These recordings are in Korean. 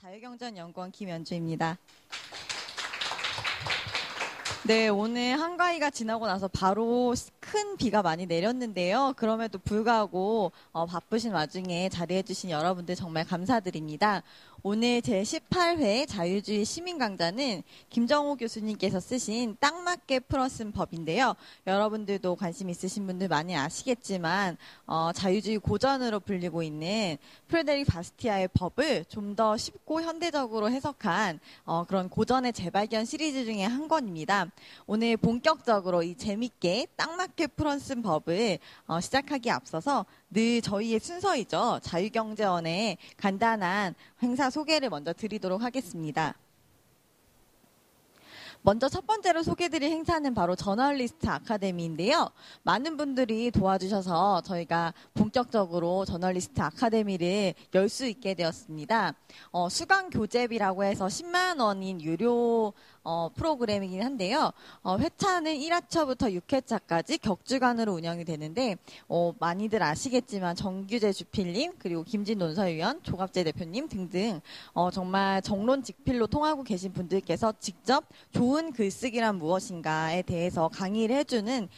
자유경제연구원 김연주입니다. 네, 오늘 한가위가 지나고 나서 바로 큰 비가 많이 내렸는데요. 그럼에도 불구하고 바쁘신 와중에 자리해주신 여러분들 정말 감사드립니다. 오늘 제18회 자유주의 시민강좌는 김정호 교수님께서 쓰신 딱 맞게 풀어쓴 법인데요. 여러분들도 관심 있으신 분들 많이 아시겠지만 자유주의 고전으로 불리고 있는 프레데릭 바스티아의 법을 좀 더 쉽고 현대적으로 해석한 그런 고전의 재발견 시리즈 중에 한 권입니다. 오늘 본격적으로 이 재밌게 딱 맞게 풀어쓴 법을 시작하기에 앞서서 늘 저희의 순서이죠. 자유경제원의 간단한 행사 소개를 먼저 드리도록 하겠습니다. 먼저 첫 번째로 소개드릴 행사는 바로 저널리스트 아카데미인데요. 많은 분들이 도와주셔서 저희가 본격적으로 저널리스트 아카데미를 열 수 있게 되었습니다. 수강 교재비라고 해서 10만 원인 유료 프로그램이긴 한데요. 회차는 1회차부터 6회차까지 격주간으로 운영이 되는데 많이들 아시겠지만 정규재 주필님 그리고 김진 논설위원, 조갑재 대표님 등등 정말 정론직필로 통하고 계신 분들께서 직접 좋은 글쓰기란 무엇인가에 대해서 강의를 해주는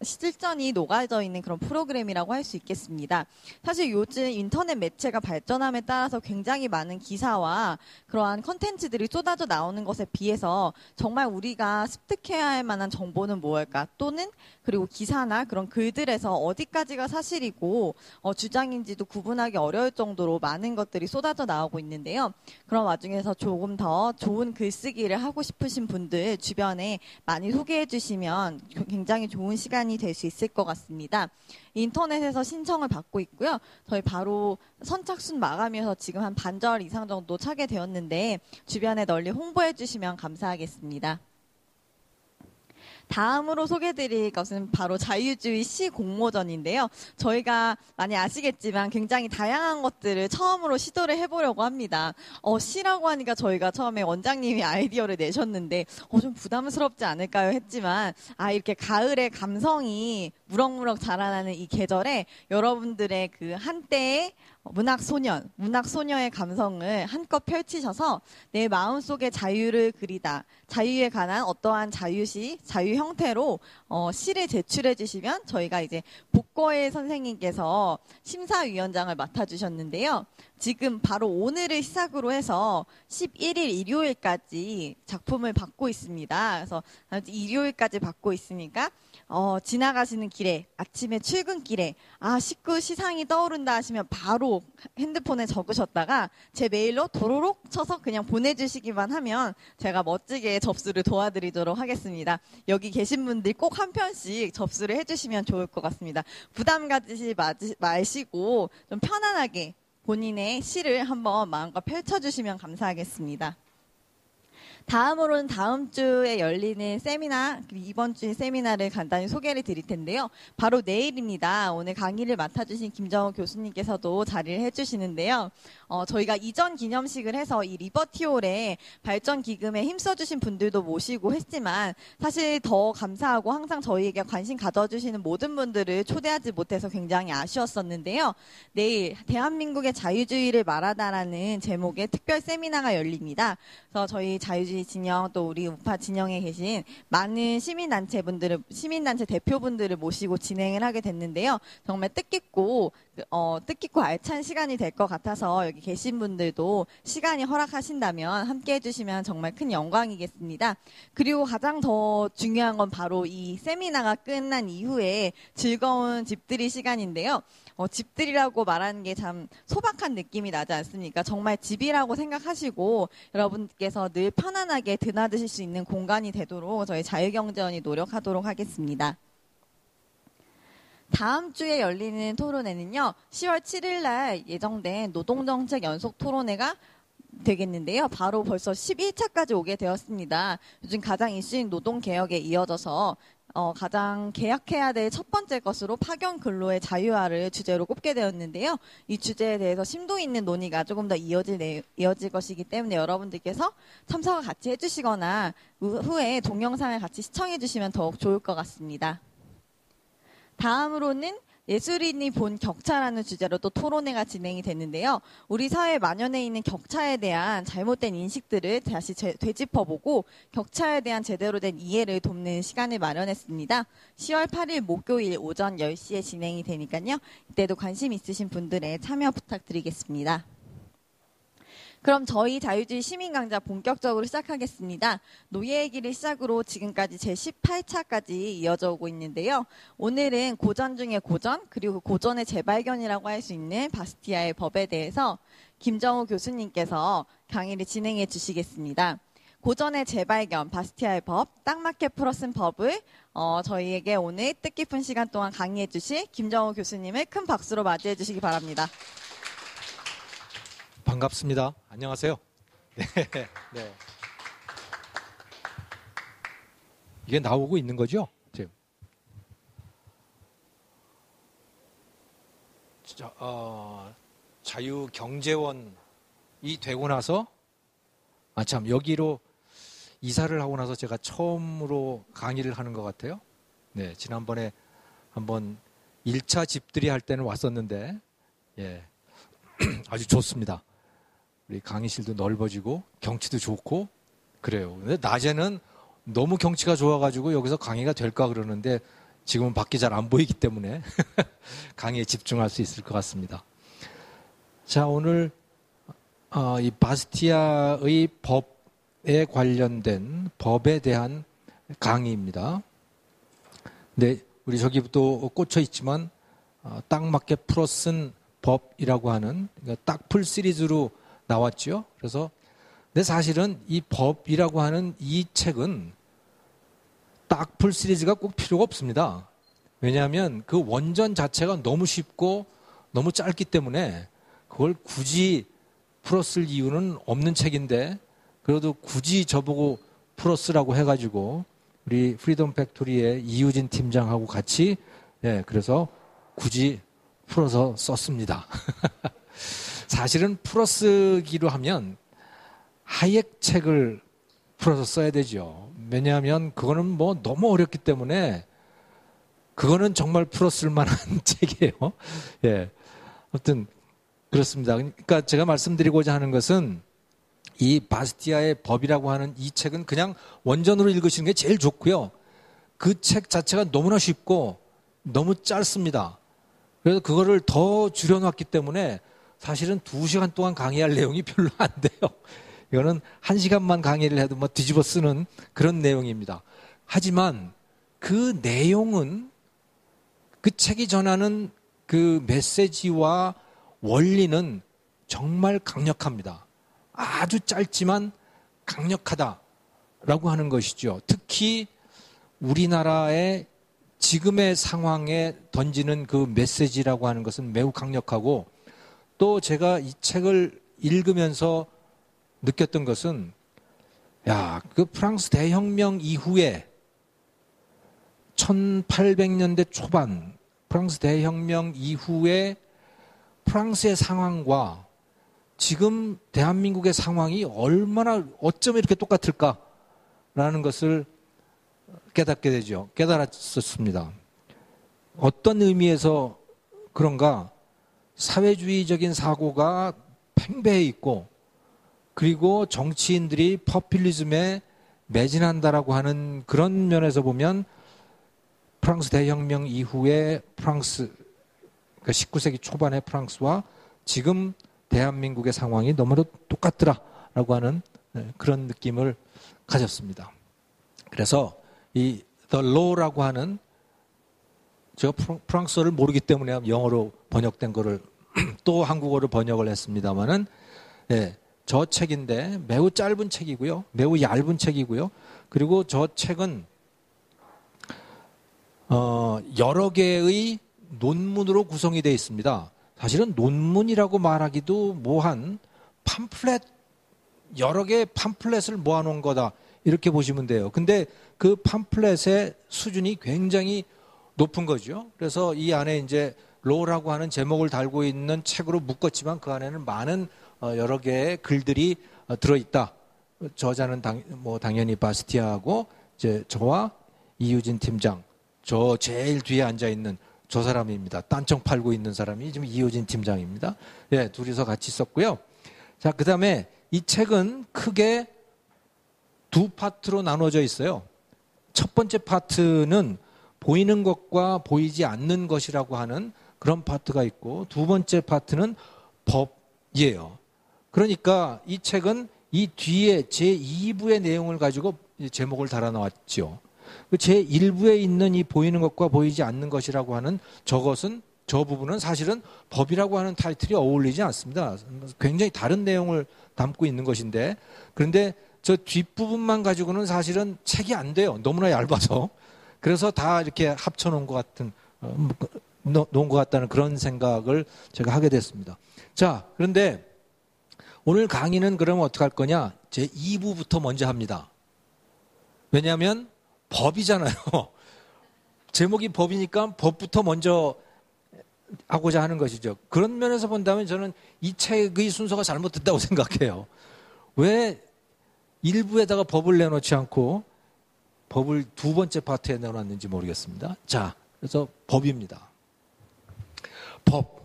실전이 녹아져 있는 그런 프로그램이라고 할 수 있겠습니다. 사실 요즘 인터넷 매체가 발전함에 따라서 굉장히 많은 기사와 그러한 컨텐츠들이 쏟아져 나오는 것에 비해서 정말 우리가 습득해야 할 만한 정보는 무엇일까? 또는 그리고 기사나 그런 글들에서 어디까지가 사실이고 주장인지도 구분하기 어려울 정도로 많은 것들이 쏟아져 나오고 있는데요. 그런 와중에서 조금 더 좋은 글쓰기를 하고 싶으신 분들 주변에 많이 소개해 주시면 굉장히 좋은 시간이 될 수 있을 것 같습니다. 인터넷에서 신청을 받고 있고요. 저희 바로 선착순 마감이어서 지금 한 반절 이상 정도 차게 되었는데 주변에 널리 홍보해 주시면 감사하겠습니다. 다음으로 소개드릴 것은 바로 자유주의 시 공모전인데요. 저희가 많이 아시겠지만 굉장히 다양한 것들을 처음으로 시도를 해보려고 합니다. 시라고 하니까 저희가 처음에 원장님이 아이디어를 내셨는데 좀 부담스럽지 않을까요? 했지만 이렇게 가을의 감성이 무럭무럭 자라나는 이 계절에 여러분들의 그 한때의 문학소녀의 감성을 한껏 펼치셔서 내 마음속의 자유를 그리다. 자유에 관한 어떠한 자유시, 자유 형태로 시를 제출해 주시면 저희가 이제 복거의 선생님께서 심사위원장을 맡아주셨는데요. 지금 바로 오늘을 시작으로 해서 11일 일요일까지 작품을 받고 있습니다. 그래서 일요일까지 받고 있으니까 지나가시는 길에 아침에 출근길에 식구 시상이 떠오른다 하시면 바로 핸드폰에 적으셨다가 제 메일로 도로록 쳐서 그냥 보내주시기만 하면 제가 멋지게 접수를 도와드리도록 하겠습니다. 여기 계신 분들 꼭 한 편씩 접수를 해주시면 좋을 것 같습니다. 부담 가지지 마시고 좀 편안하게 본인의 시를 한번 마음껏 펼쳐주시면 감사하겠습니다. 다음으로는 다음 주에 열리는 세미나, 이번 주 세미나를 간단히 소개를 드릴 텐데요. 바로 내일입니다. 오늘 강의를 맡아주신 김정호 교수님께서도 자리를 해주시는데요. 저희가 이전 기념식을 해서 이 리버티홀의 발전 기금에 힘써주신 분들도 모시고 했지만 사실 더 감사하고 항상 저희에게 관심 가져주시는 모든 분들을 초대하지 못해서 굉장히 아쉬웠었는데요. 내일 대한민국의 자유주의를 말하다라는 제목의 특별 세미나가 열립니다. 그래서 저희 자유주의 진영 또 우리 우파 진영에 계신 많은 시민단체 대표분들을 모시고 진행을 하게 됐는데요. 정말 뜻깊고 알찬 시간이 될 것 같아서 여기 계신 분들도 시간이 허락하신다면 함께 해주시면 정말 큰 영광이겠습니다. 그리고 가장 더 중요한 건 바로 이 세미나가 끝난 이후에 즐거운 집들이 시간인데요. 집들이라고 말하는 게 참 소박한 느낌이 나지 않습니까? 정말 집이라고 생각하시고 여러분께서 늘 편안하게 드나드실 수 있는 공간이 되도록 저희 자유경제원이 노력하도록 하겠습니다. 다음 주에 열리는 토론회는요. 10월 7일 날 예정된 노동정책 연속 토론회가 되겠는데요. 바로 벌써 11차까지 오게 되었습니다. 요즘 가장 이슈인 노동개혁에 이어져서 가장 개혁해야 될 첫 번째 것으로 파견 근로의 자유화를 주제로 꼽게 되었는데요. 이 주제에 대해서 심도 있는 논의가 조금 더 이어질 것이기 때문에 여러분들께서 참석을 같이 해주시거나 후에 동영상을 같이 시청해 주시면 더욱 좋을 것 같습니다. 다음으로는 예술인이 본 격차라는 주제로 또 토론회가 진행이 됐는데요. 우리 사회에 만연해 있는 격차에 대한 잘못된 인식들을 다시 되짚어보고 격차에 대한 제대로 된 이해를 돕는 시간을 마련했습니다. 10월 8일 목요일 오전 10시에 진행이 되니까요. 이때도 관심 있으신 분들의 참여 부탁드리겠습니다. 그럼 저희 자유주의 시민강좌 본격적으로 시작하겠습니다. 노예 얘기를 시작으로 지금까지 제18차까지 이어져 오고 있는데요. 오늘은 고전 중의 고전, 그리고 고전의 재발견이라고 할 수 있는 바스티아의 법에 대해서 김정우 교수님께서 강의를 진행해 주시겠습니다. 고전의 재발견, 바스티아의 법, 딱 맞게 풀어 쓴 법을 저희에게 오늘 뜻깊은 시간 동안 강의해 주실 김정우 교수님을 큰 박수로 맞이해 주시기 바랍니다. 반갑습니다. 안녕하세요. 네. 이게 나오고 있는 거죠? 지금. 자유경제원이 되고 나서 여기로 이사를 하고 나서 제가 처음으로 강의를 하는 것 같아요. 네, 지난번에 한번 1차 집들이 할 때는 왔었는데 아주 좋습니다. 우리 강의실도 넓어지고 경치도 좋고 그래요. 근데 낮에는 너무 경치가 좋아가지고 여기서 강의가 될까 그러는데 지금은 밖이 잘 안 보이기 때문에 강의에 집중할 수 있을 것 같습니다. 자, 오늘 이 바스티아의 법에 관련된 법에 대한 강의입니다. 근데 우리 저기부터 꽂혀 있지만 딱 맞게 풀어 쓴 법이라고 하는 딱풀 시리즈로 나왔죠. 그래서 근데 사실은 이 법이라고 하는 이 책은 딱풀 시리즈가 꼭 필요가 없습니다. 왜냐하면 그 원전 자체가 너무 쉽고 너무 짧기 때문에 그걸 굳이 풀었을 이유는 없는 책인데 그래도 굳이 저보고 풀었으라고 해가지고 우리 프리덤 팩토리의 이유진 팀장하고 같이 그래서 굳이 풀어서 썼습니다. 사실은 풀어쓰기로 하면 하이엑 책을 풀어서 써야 되죠. 왜냐하면 그거는 뭐 너무 어렵기 때문에 그거는 정말 풀었을 만한 책이에요. 아무튼 그렇습니다. 그러니까 제가 말씀드리고자 하는 것은 이 바스티아의 법이라고 하는 이 책은 그냥 원전으로 읽으시는 게 제일 좋고요. 그 책 자체가 너무나 쉽고 너무 짧습니다. 그래서 그거를 더 줄여놨기 때문에 사실은 2시간 동안 강의할 내용이 별로 안 돼요. 이거는 1시간만 강의를 해도 뭐 뒤집어 쓰는 그런 내용입니다. 하지만 그 내용은 그 책이 전하는 그 메시지와 원리는 정말 강력합니다. 아주 짧지만 강력하다라고 하는 것이죠. 특히 우리나라의 지금의 상황에 던지는 그 메시지라고 하는 것은 매우 강력하고 또 제가 이 책을 읽으면서 느꼈던 것은 그 프랑스 대혁명 이후에 1800년대 초반 프랑스 대혁명 이후에 프랑스의 상황과 지금 대한민국의 상황이 얼마나 어쩜 이렇게 똑같을까라는 것을 깨닫게 되죠. 깨달았었습니다. 어떤 의미에서 그런가? 사회주의적인 사고가 팽배해 있고 그리고 정치인들이 포퓰리즘에 매진한다라고 하는 그런 면에서 보면 프랑스 대혁명 이후에 프랑스, 그러니까 19세기 초반의 프랑스와 지금 대한민국의 상황이 너무도 똑같더라라고 하는 그런 느낌을 가졌습니다. 그래서 이 The Law라고 하는 제가 프랑스어를 모르기 때문에 영어로 번역된 거를 또 한국어로 번역을 했습니다마는 저 책인데 매우 짧은 책이고요. 매우 얇은 책이고요. 그리고 저 책은 여러 개의 논문으로 구성이 되어 있습니다. 사실은 논문이라고 말하기도 뭐한 팜플렛, 여러 개의 팜플렛을 모아놓은 거다 이렇게 보시면 돼요. 근데 그 팜플렛의 수준이 굉장히 높은 거죠. 그래서 이 안에 이제 로라고 하는 제목을 달고 있는 책으로 묶었지만 그 안에는 많은 여러 개의 글들이 들어있다. 저자는 당연히 바스티아하고 이제 저와 이유진 팀장, 저 제일 뒤에 앉아 있는 저 사람입니다. 딴청 팔고 있는 사람이 지금 이효진 팀장입니다. 예, 둘이서 같이 썼고요. 자, 그 다음에 이 책은 크게 두 파트로 나눠져 있어요. 첫 번째 파트는 보이는 것과 보이지 않는 것이라고 하는 그런 파트가 있고, 두 번째 파트는 법이에요. 그러니까 이 책은 이 뒤에 제2부의 내용을 가지고 제목을 달아놓았죠. 제1부에 있는 이 보이는 것과 보이지 않는 것이라고 하는 저 부분은 사실은 법이라고 하는 타이틀이 어울리지 않습니다. 굉장히 다른 내용을 담고 있는 것인데, 그런데 저 뒷부분만 가지고는 사실은 책이 안 돼요. 너무나 얇아서. 그래서 다 이렇게 합쳐놓은 것 같은, 놓은 것 같다는 그런 생각을 제가 하게 됐습니다. 자, 그런데 오늘 강의는 그러면 어떻게 할 거냐? 제 2부부터 먼저 합니다. 왜냐하면 법이잖아요. 제목이 법이니까 법부터 먼저 하고자 하는 것이죠. 그런 면에서 본다면 저는 이 책의 순서가 잘못됐다고 생각해요. 왜 1부에다가 법을 내놓지 않고 법을 두 번째 파트에 내놨는지 모르겠습니다. 자, 그래서 법입니다. 법.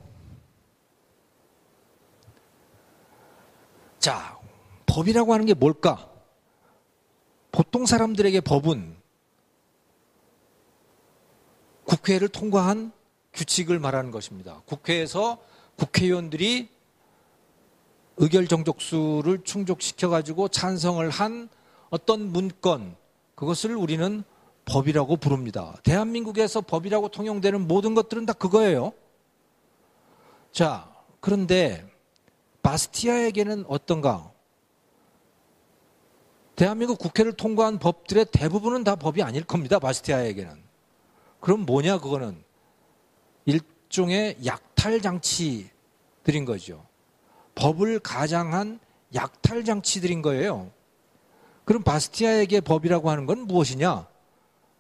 자, 법이라고 하는 게 뭘까? 보통 사람들에게 법은 국회를 통과한 규칙을 말하는 것입니다. 국회에서 국회의원들이 의결 정족수를 충족시켜가지고 찬성을 한 어떤 문건, 그것을 우리는 법이라고 부릅니다. 대한민국에서 법이라고 통용되는 모든 것들은 다 그거예요. 자, 그런데 바스티아에게는 어떤가? 대한민국 국회를 통과한 법들의 대부분은 다 법이 아닐 겁니다. 바스티아에게는. 그럼 뭐냐 그거는? 일종의 약탈장치들인 거죠. 법을 가장한 약탈장치들인 거예요. 그럼 바스티아에게 법이라고 하는 건 무엇이냐?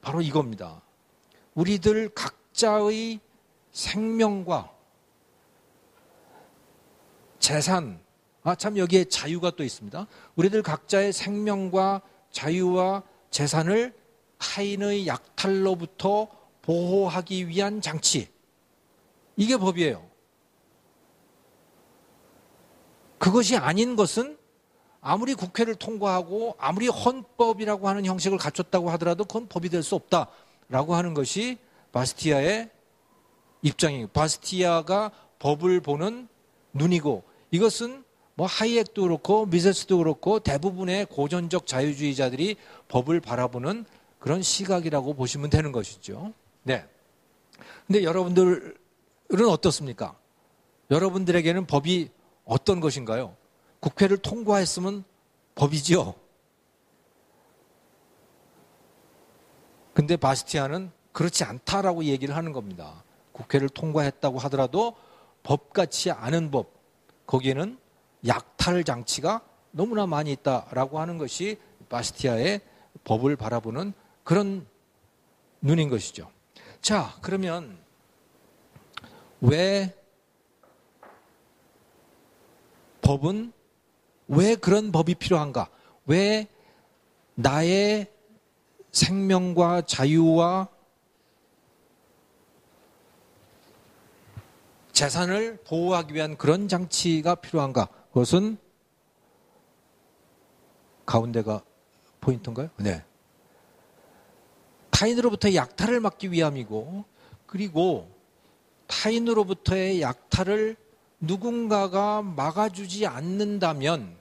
바로 이겁니다. 우리들 각자의 생명과 재산, 참 여기에 자유가 또 있습니다. 우리들 각자의 생명과 자유와 재산을 타인의 약탈로부터 보호하기 위한 장치. 이게 법이에요. 그것이 아닌 것은 아무리 국회를 통과하고 아무리 헌법이라고 하는 형식을 갖췄다고 하더라도 그건 법이 될 수 없다라고 하는 것이 바스티아의 입장이에요. 바스티아가 법을 보는 눈이고, 이것은 뭐 하이엑도 그렇고 미세스도 그렇고 대부분의 고전적 자유주의자들이 법을 바라보는 그런 시각이라고 보시면 되는 것이죠. 네. 근데 여러분들은 어떻습니까? 여러분들에게는 법이 어떤 것인가요? 국회를 통과했으면 법이죠. 근데 바스티아는 그렇지 않다라고 얘기를 하는 겁니다. 국회를 통과했다고 하더라도 법같이 않은 법, 거기에는 약탈 장치가 너무나 많이 있다라고 하는 것이 바스티아의 법을 바라보는 그런 눈인 것이죠. 자, 그러면 왜 법은 왜 그런 법이 필요한가? 왜 나의 생명과 자유와 재산을 보호하기 위한 그런 장치가 필요한가? 그것은 가운데가 포인트인가요? 네. 타인으로부터의 약탈을 막기 위함이고, 그리고 타인으로부터의 약탈을 누군가가 막아주지 않는다면,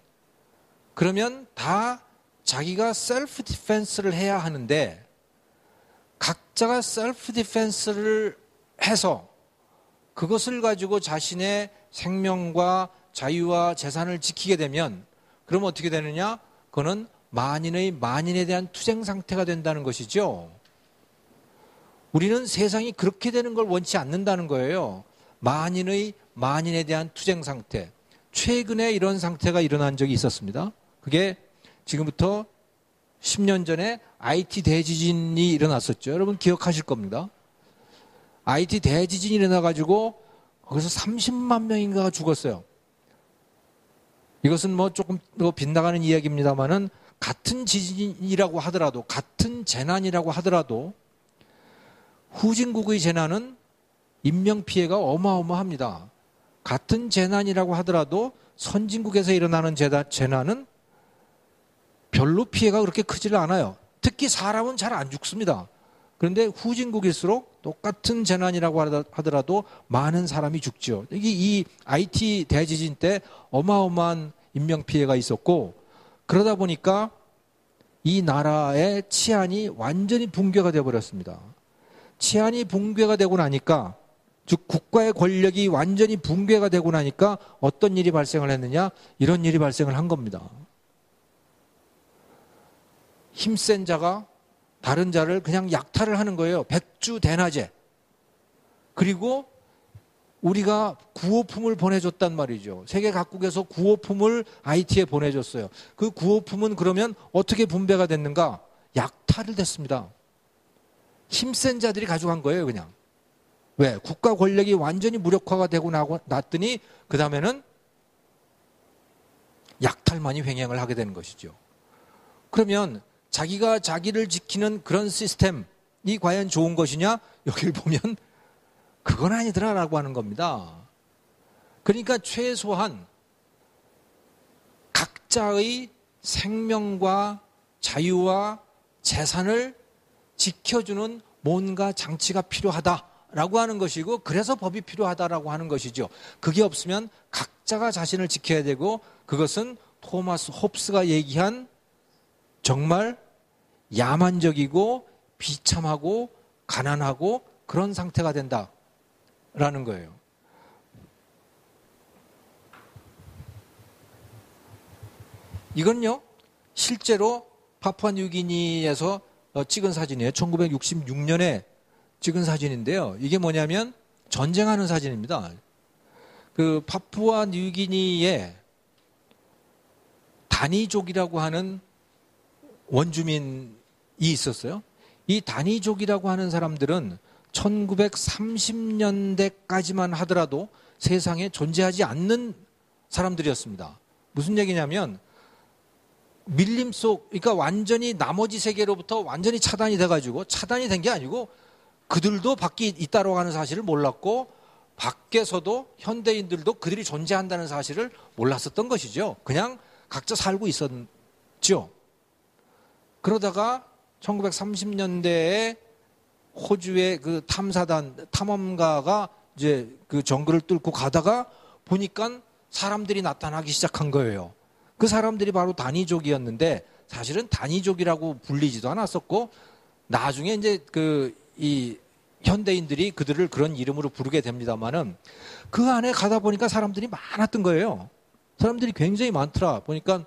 그러면 다 자기가 셀프 디펜스를 해야 하는데, 각자가 셀프 디펜스를 해서 그것을 가지고 자신의 생명과 자유와 재산을 지키게 되면, 그러면 어떻게 되느냐? 그거는 만인에 대한 투쟁 상태가 된다는 것이죠. 우리는 세상이 그렇게 되는 걸 원치 않는다는 거예요. 만인에 대한 투쟁 상태. 최근에 이런 상태가 일어난 적이 있었습니다. 그게 지금부터 10년 전에 IT 대지진이 일어났었죠. 여러분 기억하실 겁니다. IT 대지진이 일어나가지고 거기서 30만 명인가가 죽었어요. 이것은 뭐 조금 더 빗나가는 이야기입니다만은 같은 지진이라고 하더라도, 같은 재난이라고 하더라도, 후진국의 재난은 인명피해가 어마어마합니다. 같은 재난이라고 하더라도 선진국에서 일어나는 재난은 별로 피해가 그렇게 크지를 않아요. 특히 사람은 잘 안 죽습니다. 그런데 후진국일수록 똑같은 재난이라고 하더라도 많은 사람이 죽죠. 이 IT 대지진 때 어마어마한 인명피해가 있었고, 그러다 보니까 이 나라의 치안이 완전히 붕괴가 되어버렸습니다. 치안이 붕괴가 되고 나니까, 즉 국가의 권력이 완전히 붕괴가 되고 나니까 어떤 일이 발생을 했느냐? 이런 일이 발생을 한 겁니다. 힘센 자가 다른 자를 그냥 약탈을 하는 거예요. 백주대낮에. 그리고 우리가 구호품을 보내줬단 말이죠. 세계 각국에서 구호품을 IT에 보내줬어요. 그 구호품은 그러면 어떻게 분배가 됐는가? 약탈을 됐습니다. 힘센 자들이 가져간 거예요, 그냥. 왜? 국가 권력이 완전히 무력화가 되고 났더니 그 다음에는 약탈만이 횡행을 하게 되는 것이죠. 그러면 자기가 자기를 지키는 그런 시스템이 과연 좋은 것이냐? 여기를 보면 그건 아니더라라고 하는 겁니다. 그러니까 최소한 각자의 생명과 자유와 재산을 지켜주는 뭔가 장치가 필요하다라고 하는 것이고, 그래서 법이 필요하다라고 하는 것이죠. 그게 없으면 각자가 자신을 지켜야 되고, 그것은 토마스 홉스가 얘기한 정말 야만적이고 비참하고 가난하고 그런 상태가 된다라는 거예요. 이건요, 실제로 파푸아뉴기니에서 찍은 사진이에요. 1966년에 찍은 사진인데요. 이게 뭐냐면 전쟁하는 사진입니다. 그 파푸아뉴기니에 다니족이라고 하는 원주민이 있었어요. 이 다니족이라고 하는 사람들은 1930년대까지만 하더라도 세상에 존재하지 않는 사람들이었습니다. 무슨 얘기냐면 밀림 속, 그러니까 완전히 나머지 세계로부터 완전히 차단이 돼가지고, 차단이 된 게 아니고 그들도 밖에 있다고 하는 사실을 몰랐고, 밖에서도 현대인들도 그들이 존재한다는 사실을 몰랐었던 것이죠. 그냥 각자 살고 있었죠. 그러다가 1930년대에 호주의 그 탐험가가 이제 그 정글을 뚫고 가다가 보니까 사람들이 나타나기 시작한 거예요. 그 사람들이 바로 다니족이었는데, 사실은 다니족이라고 불리지도 않았었고, 나중에 이제 이 현대인들이 그들을 그런 이름으로 부르게 됩니다만은, 그 안에 가다 보니까 사람들이 많았던 거예요. 사람들이 굉장히 많더라. 보니까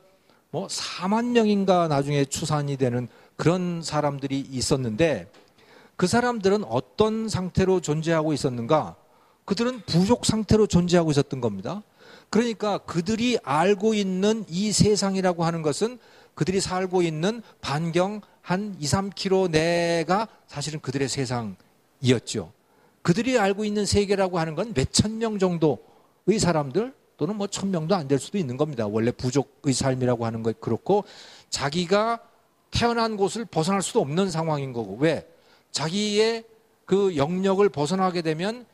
뭐 4만 명인가 나중에 추산이 되는 그런 사람들이 있었는데, 그 사람들은 어떤 상태로 존재하고 있었는가? 그들은 부족 상태로 존재하고 있었던 겁니다. 그러니까 그들이 알고 있는 이 세상이라고 하는 것은 그들이 살고 있는 반경 한 2, 3km 내가 사실은 그들의 세상이었죠. 그들이 알고 있는 세계라고 하는 건 몇천 명 정도의 사람들, 또는 뭐 1000명도 안 될 수도 있는 겁니다. 원래 부족의 삶이라고 하는 것 그렇고, 자기가 태어난 곳을 벗어날 수도 없는 상황인 거고, 왜? 자기의 그 영역을 벗어나게 되면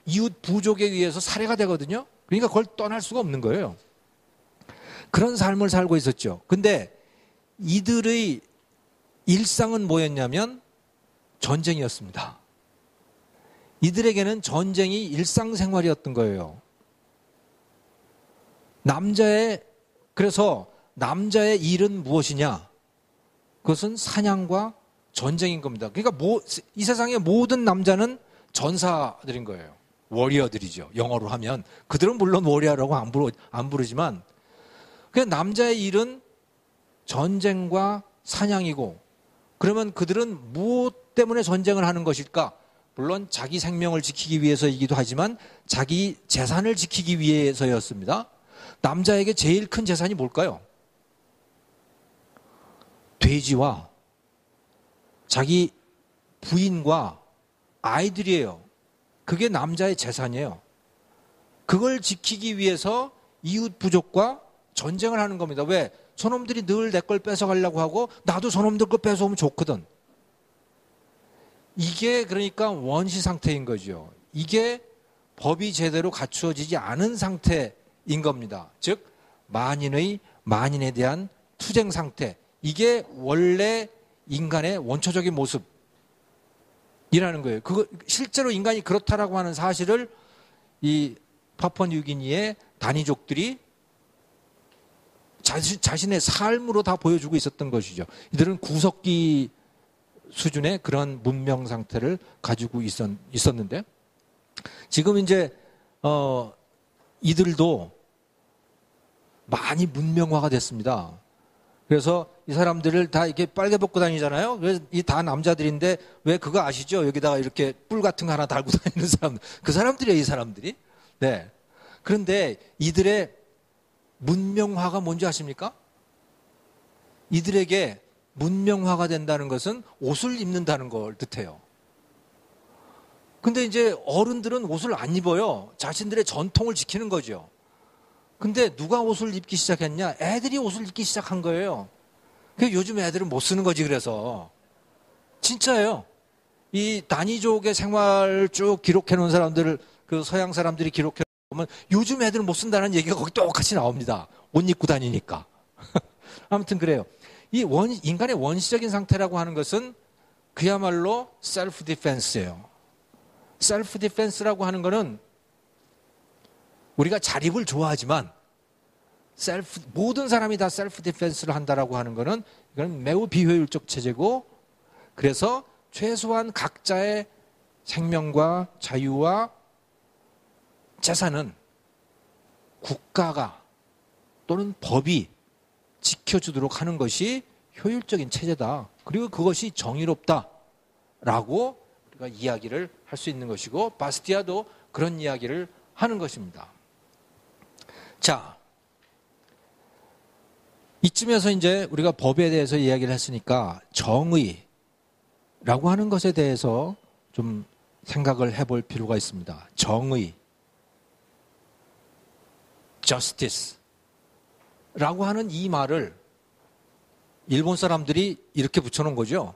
이웃 부족에 의해서 살해가 되거든요. 그러니까 그걸 떠날 수가 없는 거예요. 그런 삶을 살고 있었죠. 근데 이들의 일상은 뭐였냐면 전쟁이었습니다. 이들에게는 전쟁이 일상생활이었던 거예요. 그래서 남자의 일은 무엇이냐? 그것은 사냥과 전쟁인 겁니다. 그러니까 이 세상의 모든 남자는 전사들인 거예요. 워리어들이죠. 영어로 하면. 그들은 물론 워리어라고 안 부르지만, 그냥 남자의 일은 전쟁과 사냥이고, 그러면 그들은 무엇 때문에 전쟁을 하는 것일까? 물론 자기 생명을 지키기 위해서이기도 하지만 자기 재산을 지키기 위해서였습니다. 남자에게 제일 큰 재산이 뭘까요? 돼지와 자기 부인과 아이들이에요. 그게 남자의 재산이에요. 그걸 지키기 위해서 이웃 부족과 전쟁을 하는 겁니다. 왜? 저놈들이 늘 내 걸 뺏어가려고 하고 나도 저놈들 걸 뺏어오면 좋거든. 이게 그러니까 원시 상태인 거죠. 이게 법이 제대로 갖추어지지 않은 상태인 겁니다. 즉 만인에 대한 투쟁 상태, 이게 원래 인간의 원초적인 모습이라는 거예요. 그거 실제로 인간이 그렇다라고 하는 사실을 이 파푸아뉴기니의 다니족들이 자신의 삶으로 다 보여주고 있었던 것이죠. 이들은 구석기 수준의 그런 문명 상태를 가지고 있었는데, 지금 이제 이들도 많이 문명화가 됐습니다. 그래서 이 사람들을 다 이렇게 빨개 벗고 다니잖아요. 그래서 이 다 남자들인데, 왜 그거 아시죠? 여기다가 이렇게 뿔 같은 거 하나 달고 다니는 사람들, 그 사람들이에요, 이 사람들이. 네. 그런데 이들의 문명화가 뭔지 아십니까? 이들에게 문명화가 된다는 것은 옷을 입는다는 걸 뜻해요. 근데 이제 어른들은 옷을 안 입어요. 자신들의 전통을 지키는 거죠. 근데 누가 옷을 입기 시작했냐? 애들이 옷을 입기 시작한 거예요. 요즘 애들은 못 쓰는 거지, 그래서. 진짜예요. 이 다니족의 생활을 쭉 기록해 놓은 사람들을, 그 서양 사람들이 기록해 보면 요즘 애들은 못 쓴다는 얘기가 거기 똑같이 나옵니다. 옷 입고 다니니까. 아무튼 그래요. 인간의 원시적인 상태라고 하는 것은 그야말로 셀프 디펜스예요. 셀프 디펜스라고 하는 것은 우리가 자립을 좋아하지만 모든 사람이 다 셀프 디펜스를 한다라고 하는 것은 이건 매우 비효율적 체제고, 그래서 최소한 각자의 생명과 자유와 재산은 국가가 또는 법이 지켜주도록 하는 것이 효율적인 체제다. 그리고 그것이 정의롭다라고 우리가 이야기를 할 수 있는 것이고, 바스티아도 그런 이야기를 하는 것입니다. 자, 이쯤에서 이제 우리가 법에 대해서 이야기를 했으니까 정의라고 하는 것에 대해서 좀 생각을 해볼 필요가 있습니다. 정의, justice라고 하는 이 말을 일본 사람들이 이렇게 붙여놓은 거죠.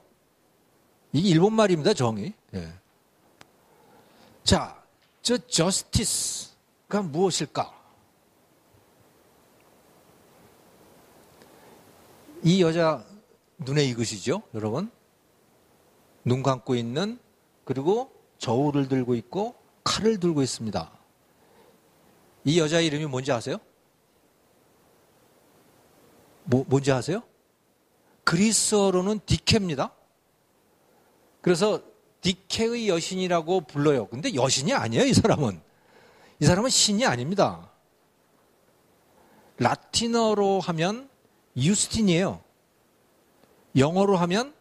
이게 일본 말입니다, 정의. 예. 자, 저 justice가 무엇일까? 이 여자 눈에 익으시죠, 여러분? 눈 감고 있는, 그리고 저울을 들고 있고 칼을 들고 있습니다. 이 여자 이름이 뭔지 아세요? 뭔지 아세요? 그리스어로는 디케입니다. 그래서 디케의 여신이라고 불러요. 근데 여신이 아니에요, 이 사람은. 이 사람은 신이 아닙니다. 라틴어로 하면 유스틴이에요. 영어로 하면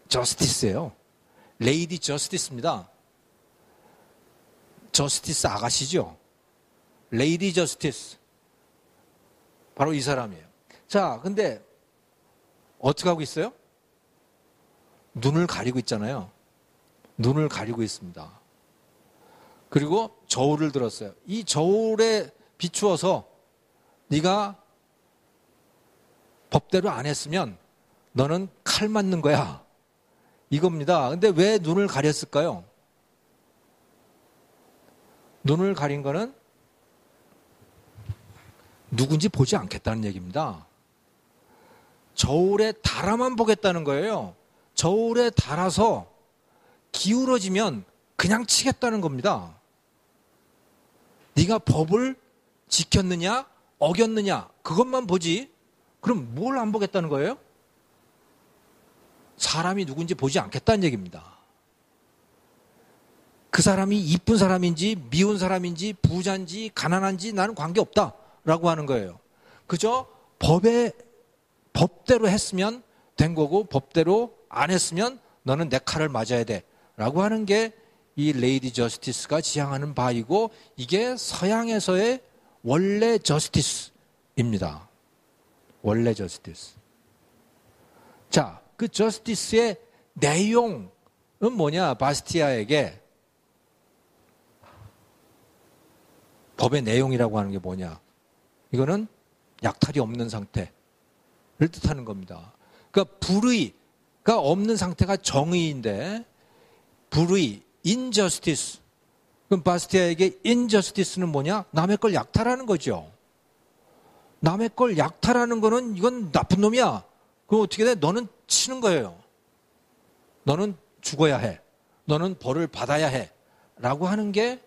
저스티스예요. 레이디 저스티스입니다. 저스티스 아가씨죠. 레이디 저스티스. 바로 이 사람이에요. 자, 근데 어떻게 하고 있어요? 눈을 가리고 있잖아요. 눈을 가리고 있습니다. 그리고 저울을 들었어요. 이 저울에 비추어서 네가 법대로 안 했으면 너는 칼 맞는 거야. 이겁니다. 근데 왜 눈을 가렸을까요? 눈을 가린 거는 누군지 보지 않겠다는 얘기입니다. 저울에 달아만 보겠다는 거예요. 저울에 달아서 기울어지면 그냥 치겠다는 겁니다. 네가 법을 지켰느냐 어겼느냐 그것만 보지, 그럼 뭘 안 보겠다는 거예요? 사람이 누군지 보지 않겠다는 얘기입니다. 그 사람이 이쁜 사람인지 미운 사람인지 부자인지 가난한지 나는 관계없다라고 하는 거예요. 그저 법대로 했으면 된 거고, 법대로 안 했으면 너는 내 칼을 맞아야 돼 라고 하는 게 이 레이디 저스티스가 지향하는 바이고, 이게 서양에서의 원래 저스티스입니다. 원래 저스티스. 자, 그 저스티스의 내용은 뭐냐? 바스티아에게 법의 내용이라고 하는 게 뭐냐? 이거는 약탈이 없는 상태를 뜻하는 겁니다. 그러니까 불의가 없는 상태가 정의인데, 불의, injustice. 그럼 바스티아에게 injustice는 뭐냐? 남의 걸 약탈하는 거죠. 남의 걸 약탈하는 거는 이건 나쁜 놈이야. 그럼 어떻게 돼? 너는 치는 거예요. 너는 죽어야 해. 너는 벌을 받아야 해. 라고 하는 게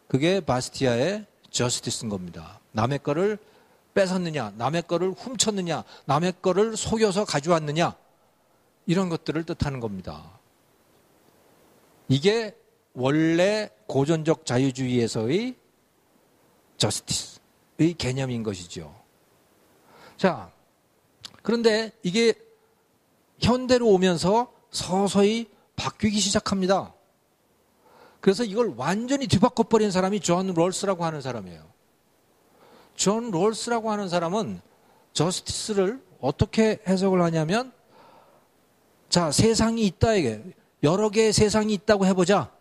그게 바스티아의 저스티스인 겁니다. 남의 거를 뺏었느냐, 남의 거를 훔쳤느냐, 남의 거를 속여서 가져왔느냐, 이런 것들을 뜻하는 겁니다. 이게 원래 고전적 자유주의에서의 저스티스의 개념인 것이죠. 자, 그런데 이게 현대로 오면서 서서히 바뀌기 시작합니다. 그래서 이걸 완전히 뒤바꿔버린 사람이 존 롤스라고 하는 사람이에요. 존 롤스라고 하는 사람은 저스티스를 어떻게 해석을 하냐면, 자, 세상이 있다, 이게. 여러 개의 세상이 있다고 해보자.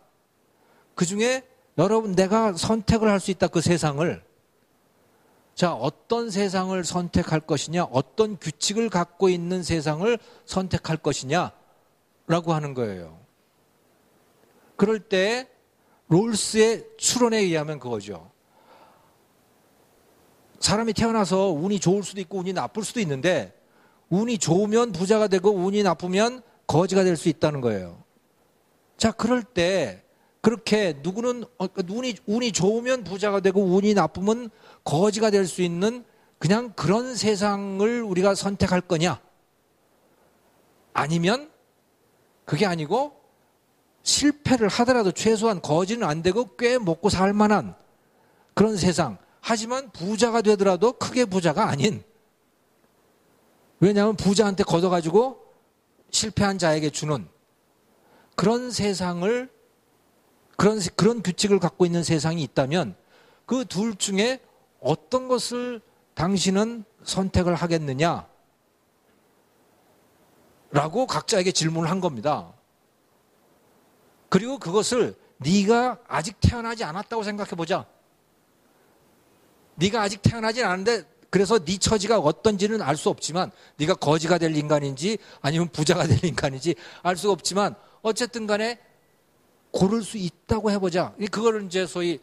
그 중에 여러분, 내가 선택을 할 수 있다, 그 세상을. 자, 어떤 세상을 선택할 것이냐, 어떤 규칙을 갖고 있는 세상을 선택할 것이냐, 라고 하는 거예요. 그럴 때 롤스의 추론에 의하면 그거죠. 사람이 태어나서 운이 좋을 수도 있고 운이 나쁠 수도 있는데, 운이 좋으면 부자가 되고 운이 나쁘면 거지가 될 수 있다는 거예요. 자, 그럴 때 그렇게 누구는 운이 좋으면 부자가 되고 운이 나쁘면 거지가 될 수 있는 그냥 그런 세상을 우리가 선택할 거냐? 아니면 그게 아니고 실패를 하더라도 최소한 거지는 안 되고 꽤 먹고 살 만한 그런 세상. 하지만 부자가 되더라도 크게 부자가 아닌. 왜냐하면 부자한테 걷어가지고 실패한 자에게 주는 그런 세상을, 그런 규칙을 갖고 있는 세상이 있다면 그 둘 중에 어떤 것을 당신은 선택을 하겠느냐? 라고 각자에게 질문을 한 겁니다. 그리고 그것을 네가 아직 태어나지 않았다고 생각해보자. 네가 아직 태어나지 않았는데 그래서 네 처지가 어떤지는 알 수 없지만, 네가 거지가 될 인간인지 아니면 부자가 될 인간인지 알 수 없지만 어쨌든 간에 고를 수 있다고 해보자. 그거를 이제 소위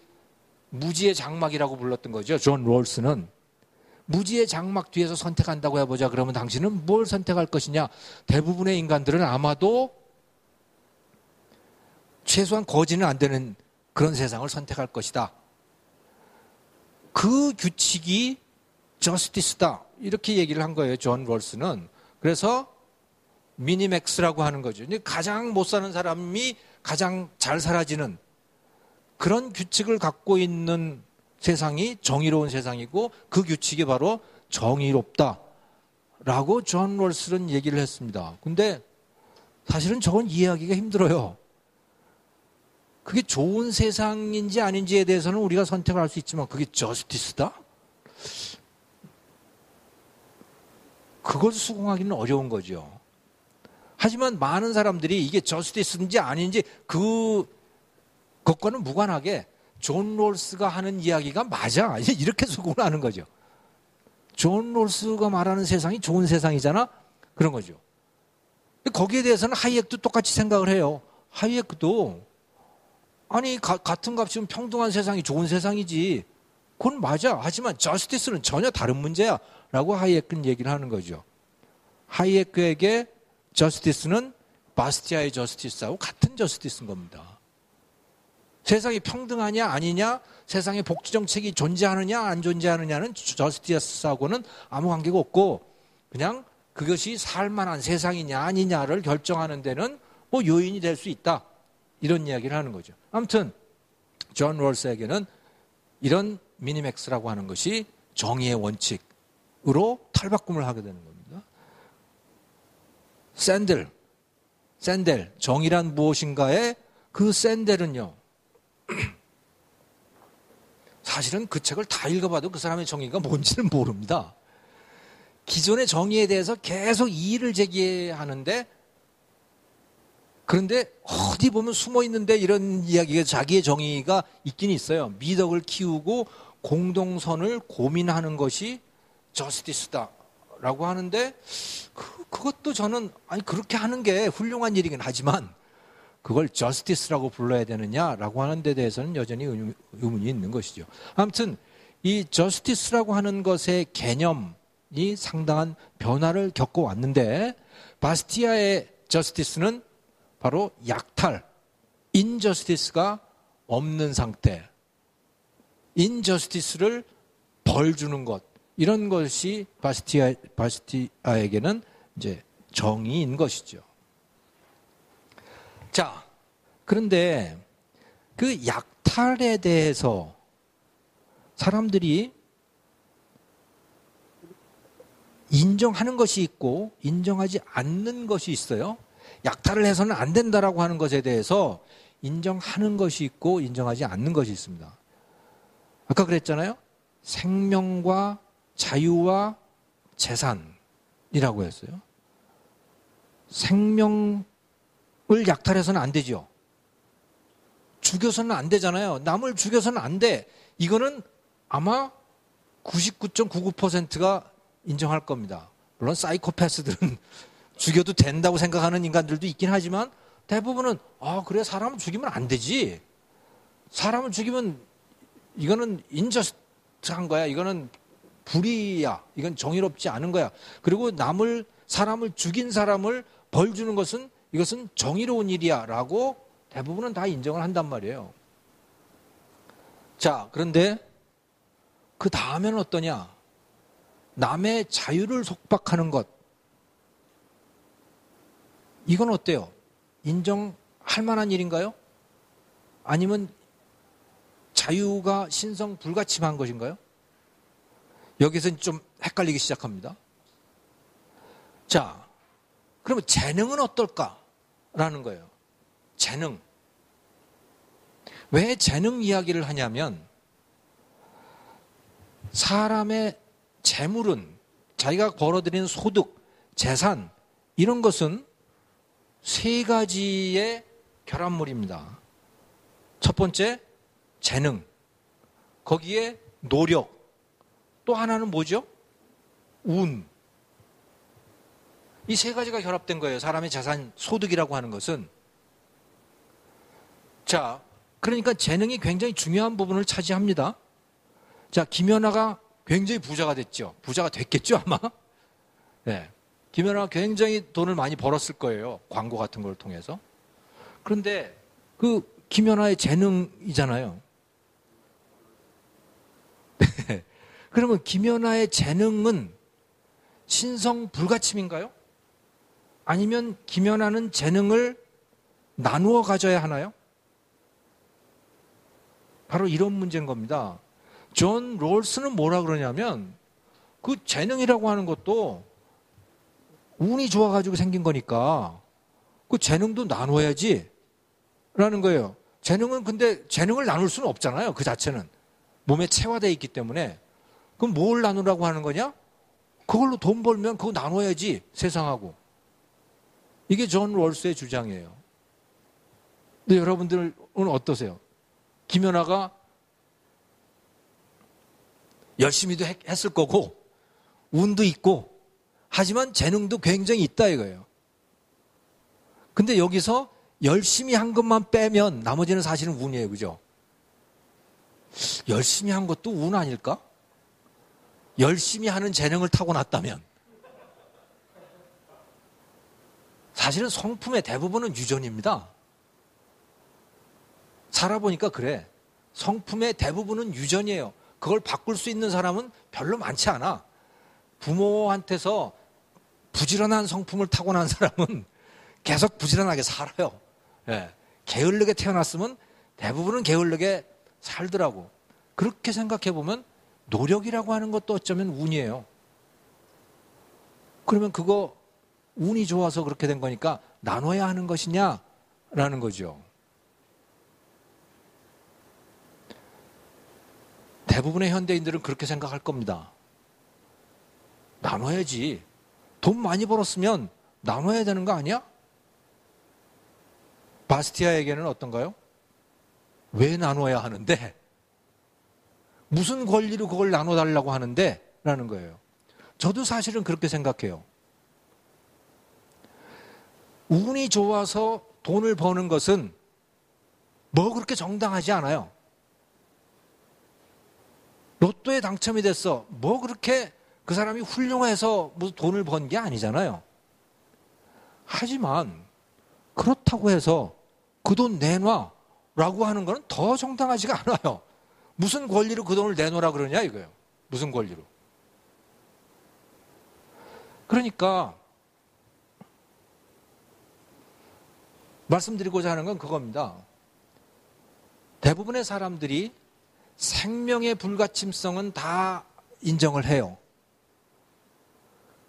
무지의 장막이라고 불렀던 거죠. 존 롤스는. 무지의 장막 뒤에서 선택한다고 해보자. 그러면 당신은 뭘 선택할 것이냐? 대부분의 인간들은 아마도 최소한 거지는 안 되는 그런 세상을 선택할 것이다. 그 규칙이 저스티스다. 이렇게 얘기를 한 거예요. 존 롤스는. 그래서 미니맥스라고 하는 거죠. 가장 못 사는 사람이 가장 잘 살아지는 그런 규칙을 갖고 있는 세상이 정의로운 세상이고, 그 규칙이 바로 정의롭다라고 존 롤스는 얘기를 했습니다. 근데 사실은 저건 이해하기가 힘들어요. 그게 좋은 세상인지 아닌지에 대해서는 우리가 선택을 할 수 있지만 그게 저스티스다? 그걸 수긍하기는 어려운 거죠. 하지만 많은 사람들이 이게 저스티스인지 아닌지 그것과는 무관하게 존 롤스가 하는 이야기가 맞아, 이렇게 수긍을 하는 거죠. 존 롤스가 말하는 세상이 좋은 세상이잖아, 그런 거죠. 거기에 대해서는 하이엑도 똑같이 생각을 해요. 하이엑도 아니 같은 값이면 평등한 세상이 좋은 세상이지, 그건 맞아. 하지만 저스티스는 전혀 다른 문제야 라고 하이엑은 얘기를 하는 거죠. 하이엑에게 저스티스는 바스티아의 저스티스하고 같은 저스티스인 겁니다. 세상이 평등하냐 아니냐, 세상에 복지 정책이 존재하느냐 안 존재하느냐는 저스티스하고는 아무 관계가 없고, 그냥 그것이 살만한 세상이냐 아니냐를 결정하는 데는 뭐 요인이 될 수 있다, 이런 이야기를 하는 거죠. 아무튼 존 롤스에게는 이런 미니맥스라고 하는 것이 정의의 원칙으로 탈바꿈을 하게 되는 겁니다. 샌델, 정의란 무엇인가의 그 샌델은요, 사실은 그 책을 다 읽어봐도 그 사람의 정의가 뭔지는 모릅니다. 기존의 정의에 대해서 계속 이의를 제기하는데, 그런데 어디 보면 숨어 있는데 이런 이야기가, 자기의 정의가 있긴 있어요. 미덕을 키우고 공동선을 고민하는 것이 저스티스다라고 하는데, 그것도 저는 아니 그렇게 하는 게 훌륭한 일이긴 하지만 그걸 저스티스라고 불러야 되느냐라고 하는 데 대해서는 여전히 의문이 있는 것이죠. 아무튼 이 저스티스라고 하는 것의 개념이 상당한 변화를 겪어왔는데 바스티아의 저스티스는 바로 약탈, 인저스티스가 없는 상태, 인저스티스를 벌 주는 것, 이런 것이 바스티아에게는 이제 정의인 것이죠. 자, 그런데 그 약탈에 대해서 사람들이 인정하는 것이 있고 인정하지 않는 것이 있어요. 약탈을 해서는 안 된다라고 하는 것에 대해서 인정하는 것이 있고 인정하지 않는 것이 있습니다. 아까 그랬잖아요. 생명과 자유와 재산이라고 했어요. 생명을 약탈해서는 안 되죠. 죽여서는 안 되잖아요. 남을 죽여서는 안 돼. 이거는 아마 99.99%가 인정할 겁니다. 물론 사이코패스들은 죽여도 된다고 생각하는 인간들도 있긴 하지만 대부분은 그래 사람을 죽이면 안 되지. 사람을 죽이면 이거는 인저스트한 거야. 이거는 불의야. 이건 정의롭지 않은 거야. 그리고 사람을 죽인 사람을 벌 주는 것은 이것은 정의로운 일이야 라고 대부분은 다 인정을 한단 말이에요. 자, 그런데 그 다음에는 어떠냐? 남의 자유를 속박하는 것. 이건 어때요? 인정할 만한 일인가요? 아니면 자유가 신성 불가침한 것인가요? 여기서 좀 헷갈리기 시작합니다. 자, 그러면 재능은 어떨까라는 거예요. 재능. 왜 재능 이야기를 하냐면 사람의 재물은 자기가 벌어들이는 소득, 재산 이런 것은 세 가지의 결합물입니다. 첫 번째 재능, 거기에 노력, 또 하나는 뭐죠? 운. 이 세 가지가 결합된 거예요. 사람의 재산, 소득이라고 하는 것은. 자, 그러니까 재능이 굉장히 중요한 부분을 차지합니다. 자, 김연아가 굉장히 부자가 됐죠. 부자가 됐겠죠, 아마? 네. 김연아가 굉장히 돈을 많이 벌었을 거예요. 광고 같은 걸 통해서. 그런데 그 김연아의 재능이잖아요. 그러면 김연아의 재능은 신성 불가침인가요? 아니면 김연아는 재능을 나누어 가져야 하나요? 바로 이런 문제인 겁니다. 존 롤스는 뭐라 그러냐면 그 재능이라고 하는 것도 운이 좋아가지고 생긴 거니까 그 재능도 나눠야지 라는 거예요. 재능은 근데 재능을 나눌 수는 없잖아요. 그 자체는. 몸에 체화되어 있기 때문에. 그럼 뭘 나누라고 하는 거냐? 그걸로 돈 벌면 그거 나눠야지 세상하고. 이게 존 롤스의 주장이에요. 근데 여러분들은 어떠세요? 김연아가 열심히도 했을 거고 운도 있고 하지만 재능도 굉장히 있다 이거예요. 근데 여기서 열심히 한 것만 빼면 나머지는 사실은 운이에요. 그죠? 열심히 한 것도 운 아닐까? 열심히 하는 재능을 타고났다면 사실은 성품의 대부분은 유전입니다. 살아보니까 그래. 성품의 대부분은 유전이에요. 그걸 바꿀 수 있는 사람은 별로 많지 않아. 부모한테서 부지런한 성품을 타고난 사람은 계속 부지런하게 살아요. 예. 게을르게 태어났으면 대부분은 게을르게 살더라고. 그렇게 생각해 보면 노력이라고 하는 것도 어쩌면 운이에요. 그러면 그거 운이 좋아서 그렇게 된 거니까 나눠야 하는 것이냐라는 거죠. 대부분의 현대인들은 그렇게 생각할 겁니다. 나눠야지. 돈 많이 벌었으면 나눠야 되는 거 아니야? 바스티아에게는 어떤가요? 왜 나눠야 하는데? 무슨 권리로 그걸 나눠달라고 하는데? 라는 거예요. 저도 사실은 그렇게 생각해요. 운이 좋아서 돈을 버는 것은 뭐 그렇게 정당하지 않아요. 로또에 당첨이 됐어. 뭐 그렇게 그 사람이 훌륭해서 무슨 돈을 번 게 아니잖아요. 하지만 그렇다고 해서 그 돈 내놔라고 하는 건 더 정당하지가 않아요. 무슨 권리로 그 돈을 내놓으라 그러냐 이거예요. 무슨 권리로. 그러니까 말씀드리고자 하는 건 그겁니다. 대부분의 사람들이 생명의 불가침성은 다 인정을 해요.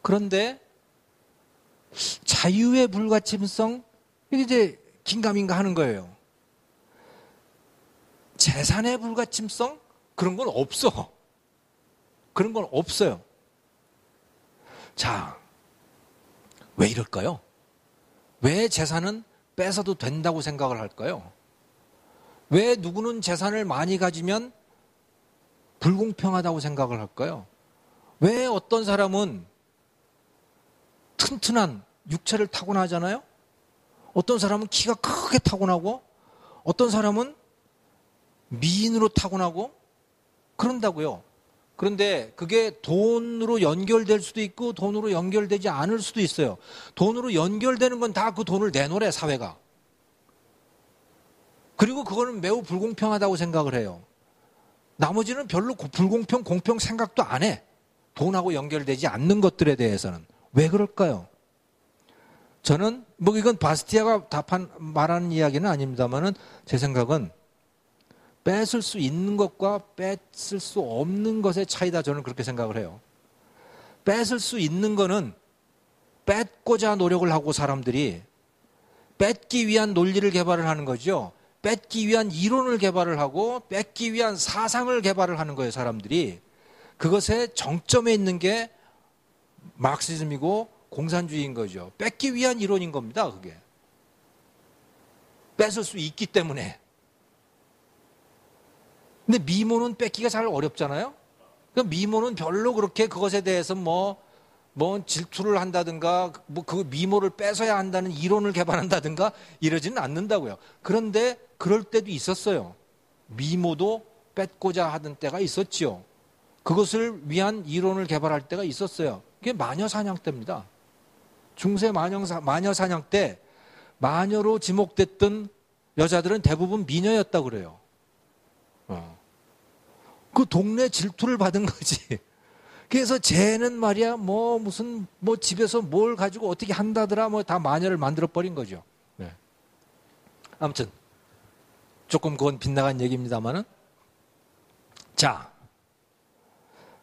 그런데 자유의 불가침성, 이게 이제 긴가민가 하는 거예요. 재산의 불가침성? 그런 건 없어. 그런 건 없어요. 자, 왜 이럴까요? 왜 재산은 뺏어도 된다고 생각을 할까요? 왜 누구는 재산을 많이 가지면 불공평하다고 생각을 할까요? 왜 어떤 사람은 튼튼한 육체를 타고나잖아요? 어떤 사람은 키가 크게 타고나고 어떤 사람은 미인으로 타고나고 그런다고요. 그런데 그게 돈으로 연결될 수도 있고 돈으로 연결되지 않을 수도 있어요. 돈으로 연결되는 건 다 그 돈을 내놓으래, 사회가. 그리고 그거는 매우 불공평하다고 생각을 해요. 나머지는 별로 불공평, 공평 생각도 안 해. 돈하고 연결되지 않는 것들에 대해서는. 왜 그럴까요? 저는 뭐 이건 바스티아가 말하는 이야기는 아닙니다만은 제 생각은 뺏을 수 있는 것과 뺏을 수 없는 것의 차이다, 저는 그렇게 생각을 해요. 뺏을 수 있는 거는 뺏고자 노력을 하고 사람들이 뺏기 위한 논리를 개발을 하는 거죠. 뺏기 위한 이론을 개발을 하고 뺏기 위한 사상을 개발을 하는 거예요, 사람들이. 그것의 정점에 있는 게 마르크시즘이고 공산주의인 거죠. 뺏기 위한 이론인 겁니다, 그게. 뺏을 수 있기 때문에. 근데 미모는 뺏기가 잘 어렵잖아요. 그러니까 미모는 별로 그렇게 그것에 대해서 뭐 질투를 한다든가 뭐 그 미모를 뺏어야 한다는 이론을 개발한다든가 이러지는 않는다고요. 그런데 그럴 때도 있었어요. 미모도 뺏고자 하던 때가 있었지요. 그것을 위한 이론을 개발할 때가 있었어요. 그게 마녀 사냥 때입니다. 중세 마녀 사냥 때 마녀로 지목됐던 여자들은 대부분 미녀였다고 그래요. 그 동네 질투를 받은 거지. 그래서 쟤는 말이야 무슨 집에서 뭘 가지고 어떻게 한다더라 다 마녀를 만들어 버린 거죠. 네. 아무튼 조금 그건 빗나간 얘기입니다만은, 자,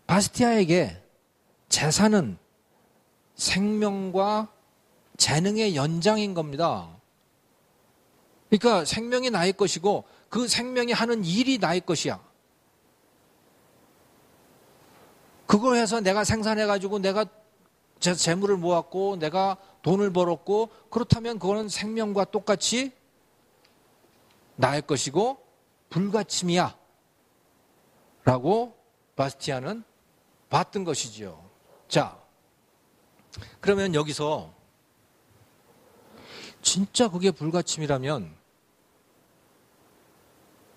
바스티아에게 재산은 생명과 재능의 연장인 겁니다. 그러니까 생명이 나의 것이고 그 생명이 하는 일이 나의 것이야. 그걸 해서 내가 생산해가지고 내가 재물을 모았고 내가 돈을 벌었고 그렇다면 그거는 생명과 똑같이 나의 것이고 불가침이야 라고 바스티아는 봤던 것이지요. 자, 그러면 여기서 진짜 그게 불가침이라면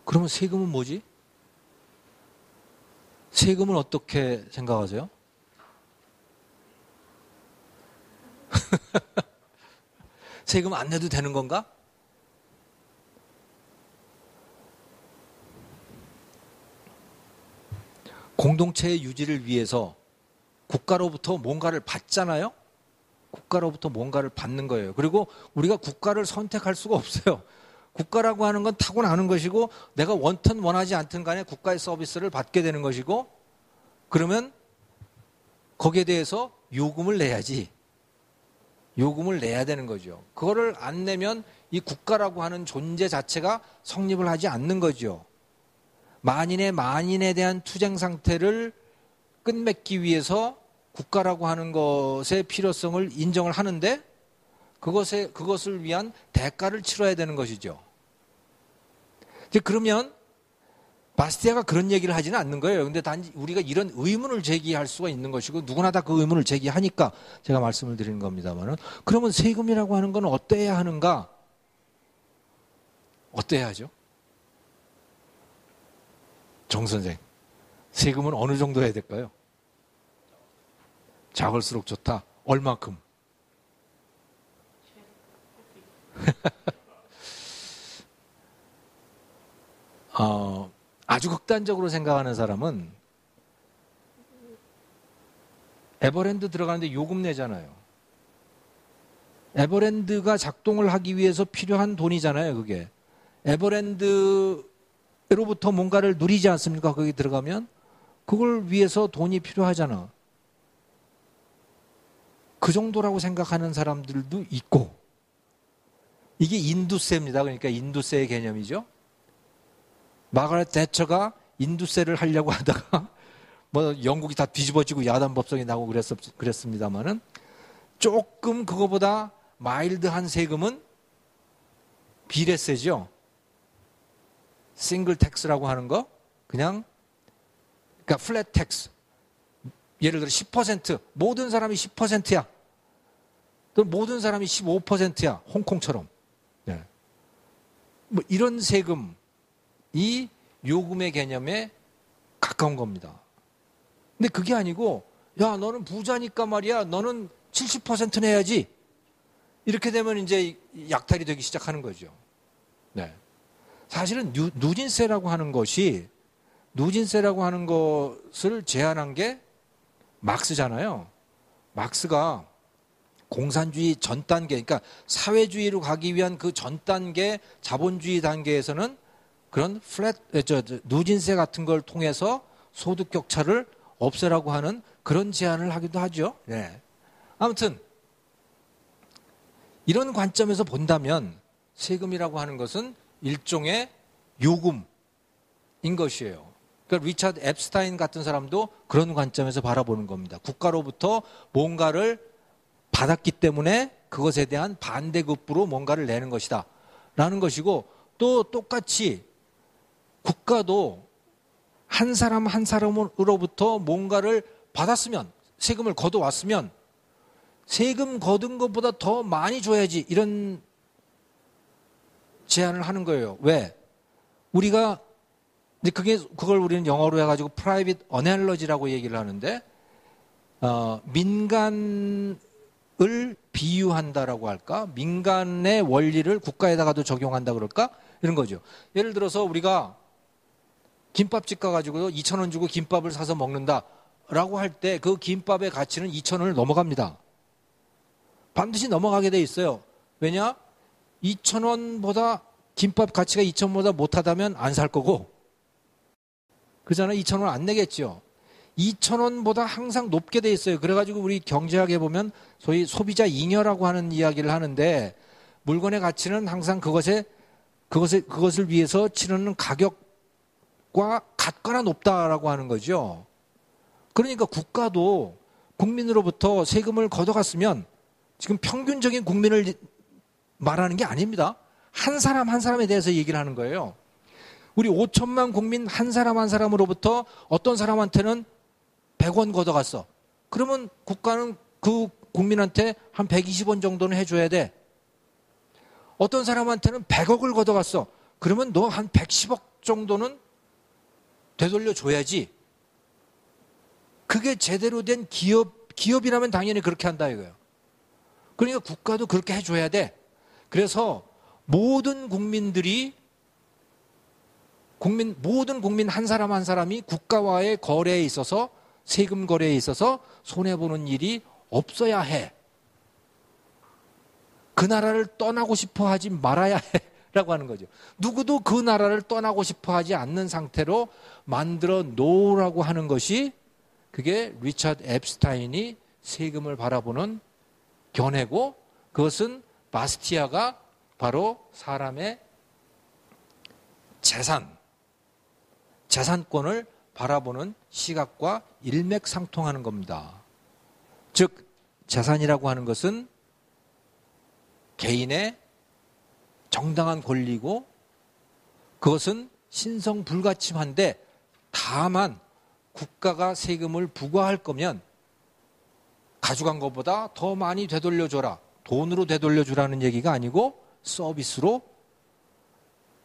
그러면 세금은 뭐지? 세금은 어떻게 생각하세요? 세금 안 내도 되는 건가? 공동체의 유지를 위해서 국가로부터 뭔가를 받잖아요? 국가로부터 뭔가를 받는 거예요. 그리고 우리가 국가를 선택할 수가 없어요. 국가라고 하는 건 타고나는 것이고 내가 원튼 원하지 않든 간에 국가의 서비스를 받게 되는 것이고 그러면 거기에 대해서 요금을 내야지. 요금을 내야 되는 거죠. 그거를 안 내면 이 국가라고 하는 존재 자체가 성립을 하지 않는 거죠. 만인에 대한 투쟁 상태를 끝맺기 위해서 국가라고 하는 것의 필요성을 인정을 하는데 그것을 위한 대가를 치러야 되는 것이죠. 이제 그러면 바스티아가 그런 얘기를 하지는 않는 거예요. 근데 단지 우리가 이런 의문을 제기할 수가 있는 것이고 누구나 다 그 의문을 제기하니까 제가 말씀을 드리는 겁니다만은, 그러면 세금이라고 하는 건 어때야 하는가? 어때야 하죠? 정 선생, 세금은 어느 정도 해야 될까요? 작을수록 좋다. 얼마큼? 아주 극단적으로 생각하는 사람은 에버랜드 들어가는데 요금 내잖아요. 에버랜드가 작동을 하기 위해서 필요한 돈이잖아요, 그게. 에버랜드로부터 뭔가를 누리지 않습니까? 거기 들어가면? 그걸 위해서 돈이 필요하잖아. 그 정도라고 생각하는 사람들도 있고, 이게 인두세입니다. 그러니까 인두세의 개념이죠. 마가렛 대처가 인두세를 하려고 하다가 뭐 영국이 다 뒤집어지고 야단 법석이 나고 그랬습니다만은 조금 그거보다 마일드한 세금은 비례세죠. 싱글 텍스라고 하는 거, 그러니까 플랫 텍스. 예를 들어 10%, 모든 사람이 10%야. 또 모든 사람이 15%야. 홍콩처럼. 네. 뭐 이런 세금이 요금의 개념에 가까운 겁니다. 근데 그게 아니고, 야, 너는 부자니까 말이야. 너는 70% 내야지. 이렇게 되면 이제 약탈이 되기 시작하는 거죠. 네. 사실은 누진세라고 하는 것을 제안한 게 막스잖아요. 막스가 공산주의 전 단계, 그러니까 사회주의로 가기 위한 그 전 단계 자본주의 단계에서는 그런 누진세 같은 걸 통해서 소득 격차를 없애라고 하는 그런 제안을 하기도 하죠. 네. 아무튼 이런 관점에서 본다면 세금이라고 하는 것은 일종의 요금인 것이에요. 그러니까 리차드 앱스타인 같은 사람도 그런 관점에서 바라보는 겁니다. 국가로부터 뭔가를 받았기 때문에 그것에 대한 반대급부로 뭔가를 내는 것이다 라는 것이고, 또 똑같이 국가도 한 사람 한 사람으로부터 뭔가를 받았으면, 세금을 걷어왔으면 세금 거둔 것보다 더 많이 줘야지, 이런 제안을 하는 거예요. 왜? 우리가 그걸 우리는 영어로 해가지고 private analogy라고 얘기를 하는데, 민간을 비유한다라고 할까? 민간의 원리를 국가에다가도 적용한다 그럴까? 이런 거죠. 예를 들어서 우리가 김밥집 가가지고 2,000원 주고 김밥을 사서 먹는다라고 할 때 그 김밥의 가치는 2,000원을 넘어갑니다. 반드시 넘어가게 돼 있어요. 왜냐? 2,000원보다 김밥 가치가 2,000원보다 못하다면 안 살 거고, 그러잖아요. 2,000원 안 내겠죠. 2,000원보다 항상 높게 돼 있어요. 그래가지고 우리 경제학에 보면 소위 소비자 잉여라고 하는 이야기를 하는데, 물건의 가치는 항상 그것을 위해서 치르는 가격과 같거나 높다라고 하는 거죠. 그러니까 국가도 국민으로부터 세금을 걷어갔으면, 지금 평균적인 국민을 말하는 게 아닙니다. 한 사람 한 사람에 대해서 얘기를 하는 거예요. 우리 5천만 국민 한 사람으로부터 어떤 사람한테는 100원 걷어갔어. 그러면 국가는 그 국민한테 한 120원 정도는 해줘야 돼. 어떤 사람한테는 100억을 걷어갔어. 그러면 너 한 110억 정도는 되돌려 줘야지. 그게 제대로 된 기업이라면 당연히 그렇게 한다 이거예요. 그러니까 국가도 그렇게 해줘야 돼. 그래서 모든 국민 한 사람 한 사람이 국가와의 거래에 있어서, 세금 거래에 있어서 손해보는 일이 없어야 해. 그 나라를 떠나고 싶어 하지 말아야 해 라고 하는 거죠. 누구도 그 나라를 떠나고 싶어 하지 않는 상태로 만들어 놓으라고 하는 것이, 그게 리차드 앱스타인이 세금을 바라보는 견해고, 그것은 바스티아가 바로 사람의 재산권을 바라보는 시각과 일맥상통하는 겁니다. 즉 재산이라고 하는 것은 개인의 정당한 권리고, 그것은 신성불가침한데, 다만 국가가 세금을 부과할 거면 가져간 것보다 더 많이 되돌려줘라, 돈으로 되돌려주라는 얘기가 아니고 서비스로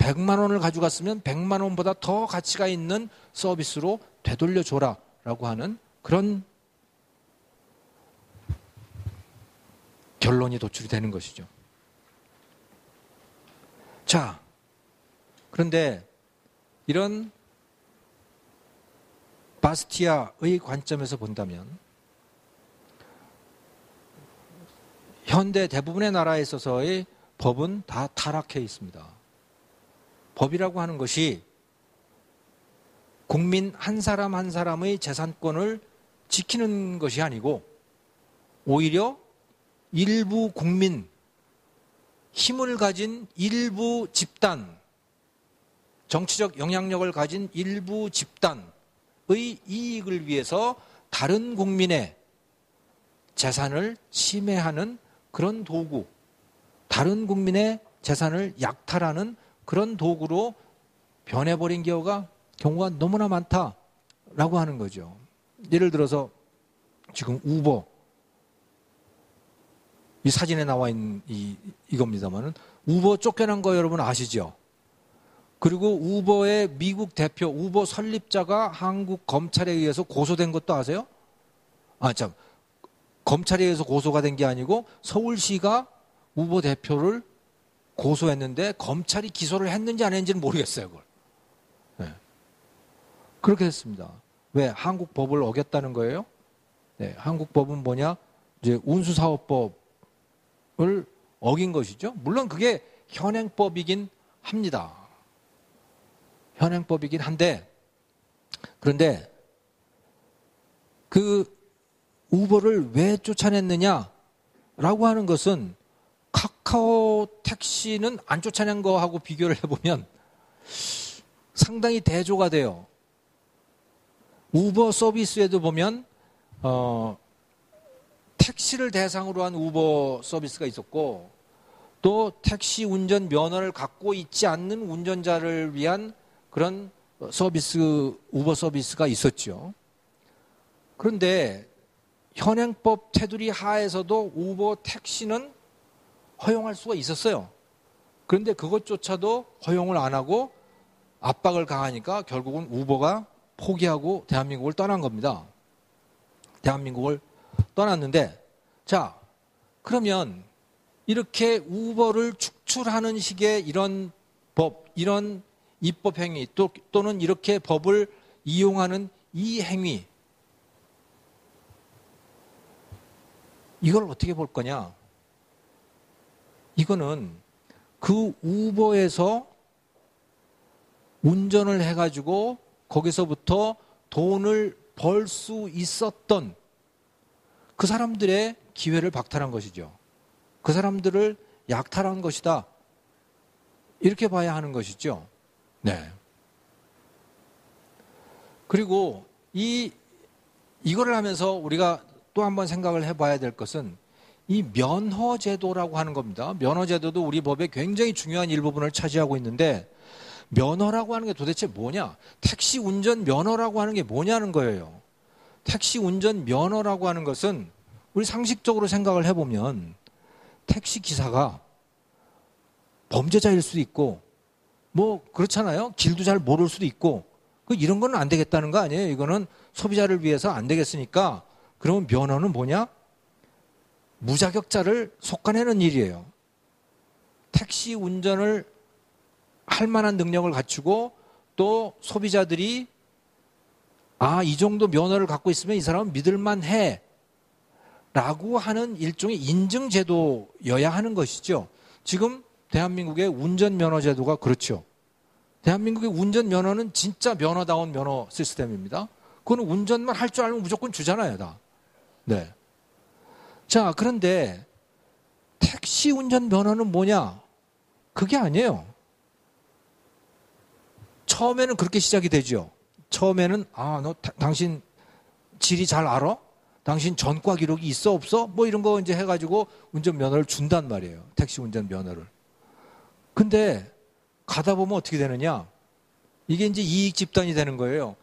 100만 원을 가져갔으면 100만 원보다 더 가치가 있는 서비스로 되돌려줘라 라고 하는 그런 결론이 도출이 되는 것이죠. 자, 그런데 이런 바스티아의 관점에서 본다면 현대 대부분의 나라에 있어서의 법은 다 타락해 있습니다. 법이라고 하는 것이 국민 한 사람 한 사람의 재산권을 지키는 것이 아니고 오히려 일부 국민, 힘을 가진 일부 집단, 정치적 영향력을 가진 일부 집단의 이익을 위해서 다른 국민의 재산을 침해하는 그런 도구, 다른 국민의 재산을 약탈하는 그런 도구로 변해버린 경우가 너무나 많다라고 하는 거죠. 예를 들어서 지금 우버, 이 사진에 나와 있는 이겁니다만은 우버 쫓겨난 거 여러분 아시죠? 그리고 우버의 미국 대표, 우버 설립자가 한국 검찰에 의해서 고소된 것도 아세요? 검찰에 의해서 고소가 된 게 아니고 서울시가 우버 대표를 고소했는데 검찰이 기소를 했는지 안 했는지는 모르겠어요, 그걸. 네. 그렇게 했습니다. 왜? 한국 법을 어겼다는 거예요? 네. 한국 법은 뭐냐? 이제 운수사업법을 어긴 것이죠. 물론 그게 현행법이긴 합니다. 현행법이긴 한데, 그런데 그 우버를 왜 쫓아냈느냐라고 하는 것은 카카오 택시는 안 쫓아낸 거하고 비교를 해보면 상당히 대조가 돼요. 우버 서비스에도 보면 택시를 대상으로 한 우버 서비스가 있었고 또 택시 운전 면허를 갖고 있지 않는 운전자를 위한 그런 서비스, 우버 서비스가 있었죠. 그런데 현행법 테두리 하에서도 우버 택시는 허용할 수가 있었어요. 그런데 그것조차도 허용을 안 하고 압박을 가하니까 결국은 우버가 포기하고 대한민국을 떠난 겁니다. 대한민국을 떠났는데, 자, 그러면 이렇게 우버를 축출하는 식의 이런 법, 이런 입법 행위 또는 이렇게 법을 이용하는 이 행위, 이걸 어떻게 볼 거냐? 이거는 그 우버에서 운전을 해가지고 거기서부터 돈을 벌 수 있었던 그 사람들의 기회를 박탈한 것이죠. 그 사람들을 약탈한 것이다. 이렇게 봐야 하는 것이죠. 네. 그리고 이거를 하면서 우리가 또 한번 생각을 해봐야 될 것은 이 면허제도라고 하는 겁니다. 면허제도도 우리 법의 굉장히 중요한 일부분을 차지하고 있는데 면허라고 하는 게 도대체 뭐냐? 택시 운전 면허라고 하는 게 뭐냐는 거예요. 택시 운전 면허라고 하는 것은 우리 상식적으로 생각을 해보면 택시 기사가 범죄자일 수도 있고 뭐 그렇잖아요. 길도 잘 모를 수도 있고 이런 건 안 되겠다는 거 아니에요. 이거는 소비자를 위해서 안 되겠으니까 그러면 면허는 뭐냐? 무자격자를 속아내는 일이에요. 택시 운전을 할 만한 능력을 갖추고 또 소비자들이 이 정도 면허를 갖고 있으면 이 사람은 믿을만 해 라고 하는 일종의 인증제도여야 하는 것이죠. 지금 대한민국의 운전면허제도가 그렇죠. 대한민국의 운전면허는 진짜 면허다운 면허 시스템입니다. 그거는 운전만 할 줄 알면 무조건 주잖아요, 다. 네. 자, 그런데 택시 운전 면허는 뭐냐? 그게 아니에요. 처음에는 그렇게 시작이 되죠. 처음에는 너 당신 지리 잘 알아? 당신 전과 기록이 있어 없어? 뭐 이런 거 이제 해가지고 운전 면허를 준단 말이에요. 택시 운전 면허를. 근데 가다 보면 어떻게 되느냐? 이게 이제 이익 집단이 되는 거예요.